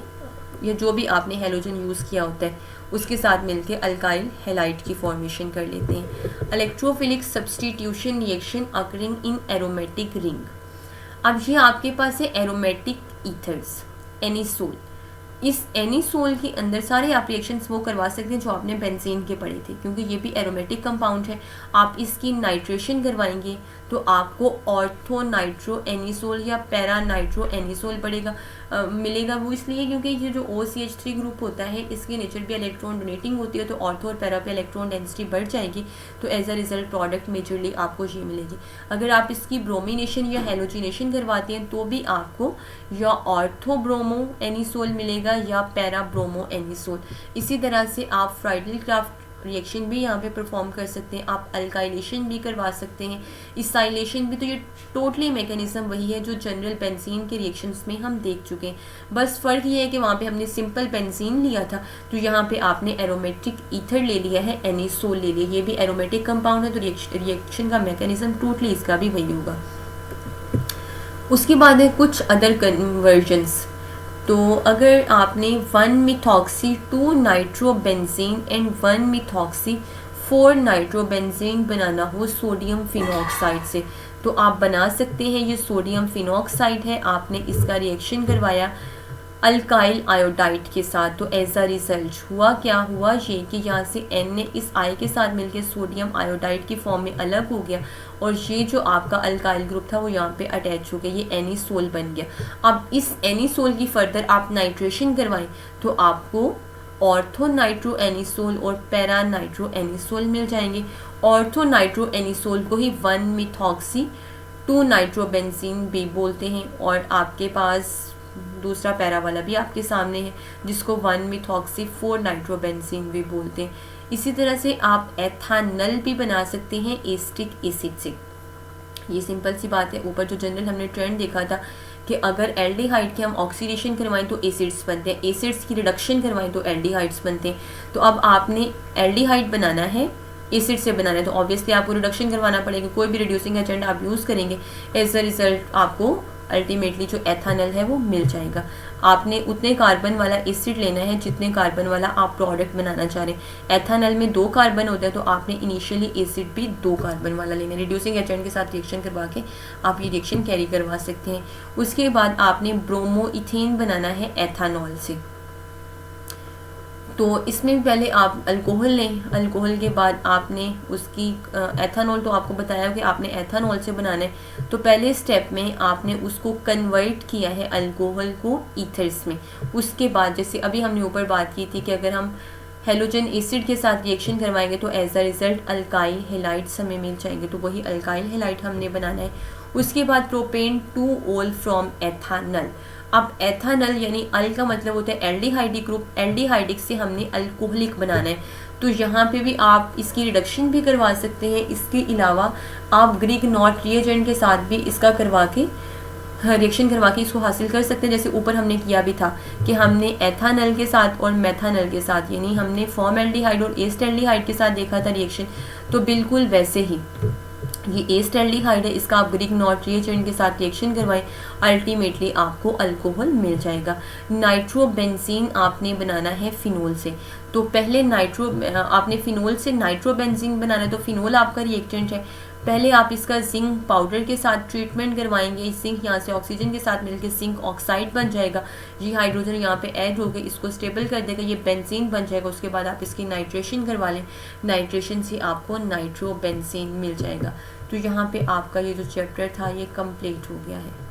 या जो भी आपने हेलोजन यूज़ किया होता है उसके साथ मिलके अल्काइल हेलाइड की फॉर्मेशन कर लेते हैं। Electrophilic substitution reaction occurring in aromatic ring. अब ये आपके पास है एरोमेटिक ईथर्स, एनिसोल। इस एनिसोल के अंदर सारे आप रिएक्शंस वो करवा सकते हैं जो आपने बेंजीन के पढ़े थे, क्योंकि ये भी एरोमेटिक कंपाउंड है। आप इसकी नाइट्रेशन करवाएंगे तो आपको ऑर्थो नाइट्रो एनिसोल या पैरा नाइट्रो एनिसोल मिलेगा। वो इसलिए क्योंकि ये जो OCH3 ग्रुप होता है इसकी नेचर भी इलेक्ट्रॉन डोनेटिंग होती है, तो ऑर्थो और पैरा पे इलेक्ट्रॉन डेंसिटी बढ़ जाएगी, तो as a result product majorly आपको ये मिलेगी। अगर आप इसकी ब्रोमिनेशन या हेलोजिनेशन करवाते हैं तो भी आपको या ऑर्थो ब्रोमो एनिसोल मिलेगा या पैरा ब्रोमो एनिसोल। इसी तरह से आप फ्राइडल क्राफ्ट रिएक्शन भी यहाँ पे परफॉर्म कर सकते हैं, आप अल्काइलेशन भी करवा सकते हैं, इसाइलेशन भी। तो ये टोटली मैकेनिज्म वही है जो जनरल बेंजीन के रिएक्शंस में हम देख चुके हैं। बस फ़र्क ये है कि वहाँ पे हमने सिंपल बेंजीन लिया था, तो यहाँ पे आपने एरोमेटिक ईथर ले लिया है, एनिसोल ले लिया। ये भी एरोमेटिक कंपाउंड है, तो रिएक्शन का मैकेनिज्म टोटली इसका भी वही होगा। उसके बाद है कुछ अदर कन्वर्जन्स। तो अगर आपने 1-methoxy 2-नाइट्रोबेंजीन एंड 1-methoxy 4-नाइट्रोबेंजीन बनाना हो सोडियम फिनॉक्साइड से, तो आप बना सकते हैं। ये सोडियम फिनॉक्साइड है, आपने इसका रिएक्शन करवाया अल्काइल आयोडाइड के साथ, तो एज अ रिजल्ट हुआ क्या हुआ ये कि यहाँ से Na इस I के साथ मिलकर सोडियम आयोडाइड की फॉर्म में अलग हो गया और ये जो आपका अल्काइल ग्रुप था वो यहाँ पे अटैच हो गया, ये एनिसोल बन गया। अब इस एनिसोल की फर्दर आप नाइट्रेशन करवाएं तो आपको ऑर्थो नाइट्रो एनिसोल और पैरा नाइट्रो एनिसोल मिल जाएंगे। ऑर्थो नाइट्रो एनिसोल को ही 1-methoxy 2-नाइट्रोबेंजीन भी बोलते हैं, और आपके पास दूसरा पैरा वाला भी आपके सामने है जिसको 1-methoxy 4-नाइट्रोबेंजीन भी बोलते हैं। इसी तरह से आप एथानल भी बना सकते हैं एसिटिक एसिड से। ये सिंपल सी बात है। ऊपर जो जनरल हमने ट्रेंड देखा था कि अगर एल्डिहाइड के हम ऑक्सीडेशन करवाएं तो एसिड्स बनते हैं, एसिड्स की रिडक्शन करवाएं तो एल्डिहाइड्स बनते हैं। तो अब आपने एल्डिहाइड बनाना है, एसिड से बनाना है, तो ऑब्वियसली आपको रिडक्शन करवाना पड़ेगा। कोई भी रिड्यूसिंग एजेंट आप यूज़ करेंगे, एज अ रिजल्ट आपको अल्टीमेटली जो एथानल है वो मिल जाएगा। आपने उतने कार्बन वाला एसिड लेना है जितने कार्बन वाला आप प्रोडक्ट बनाना चाह रहे हैं। एथानल में 2 कार्बन होता है, तो आपने इनिशियली एसिड भी 2 कार्बन वाला लेना है। रिड्यूसिंग एजेंट के साथ रिएक्शन करवा के आप ये रिएक्शन कैरी करवा सकते हैं। उसके बाद आपने ब्रोमो इथेन बनाना है एथानॉल से, तो इसमें भी पहले आप अल्कोहल लें, अल्कोहल के बाद आपने उसकी एथानॉल, तो आपको बताया कि आपने एथानॉल से बनाना है, तो पहले स्टेप में आपने उसको कन्वर्ट किया है अल्कोहल को ईथर्स में। उसके बाद जैसे अभी हमने ऊपर बात की थी कि अगर हम हेलोजन एसिड के साथ रिएक्शन करवाएंगे तो as a result alkyl halides हमें मिल जाएंगे, तो वही अल्काइल हेलाइड हमने बनाना है। उसके बाद प्रोपेन 2-ol फ्रॉम एथानल। अब एथानल यानी अल का मतलब होता है एल्डिहाइडिक ग्रुप, एल्डिहाइडिक से हमने अल्कोहलिक बनाना है, तो यहाँ पे भी आप इसकी रिडक्शन भी करवा सकते हैं। इसके अलावा आप ग्रीक नॉट रिएजेंट के साथ भी इसका करवा के रिएक्शन करवा के इसको हासिल कर सकते हैं, जैसे ऊपर हमने किया भी था कि हमने एथानल के साथ और मेथानल के साथ, यानी हमने फॉर्मल्डिहाइड और एस्टल्डिहाइड के साथ देखा था रिएक्शन, तो बिल्कुल वैसे ही ये एस्टल्डिहाइड है, इसका आप ग्रिग्नॉट रिएजेंट के साथ रिएक्शन करवाएं, अल्टीमेटली आपको अल्कोहल मिल जाएगा। नाइट्रोबेंजीन आपने बनाना है फिनोल से, तो पहले आपने फिनोल से नाइट्रोबेंजीन बनाना है, तो फिनोल आपका रिएक्टेंट है। पहले आप इसका जिंक पाउडर के साथ ट्रीटमेंट करवाएंगे, जिंक यहाँ से ऑक्सीजन के साथ मिलकर जिंक ऑक्साइड बन जाएगा, ये हाइड्रोजन यहाँ पे ऐड हो गई, इसको स्टेबल कर देगा, ये बेंजीन बन जाएगा। उसके बाद आप इसकी नाइट्रेशन करवा लें, नाइट्रेशन से आपको नाइट्रोबेंजीन मिल जाएगा। तो यहाँ पे आपका ये जो चैप्टर था ये कंप्लीट हो गया है।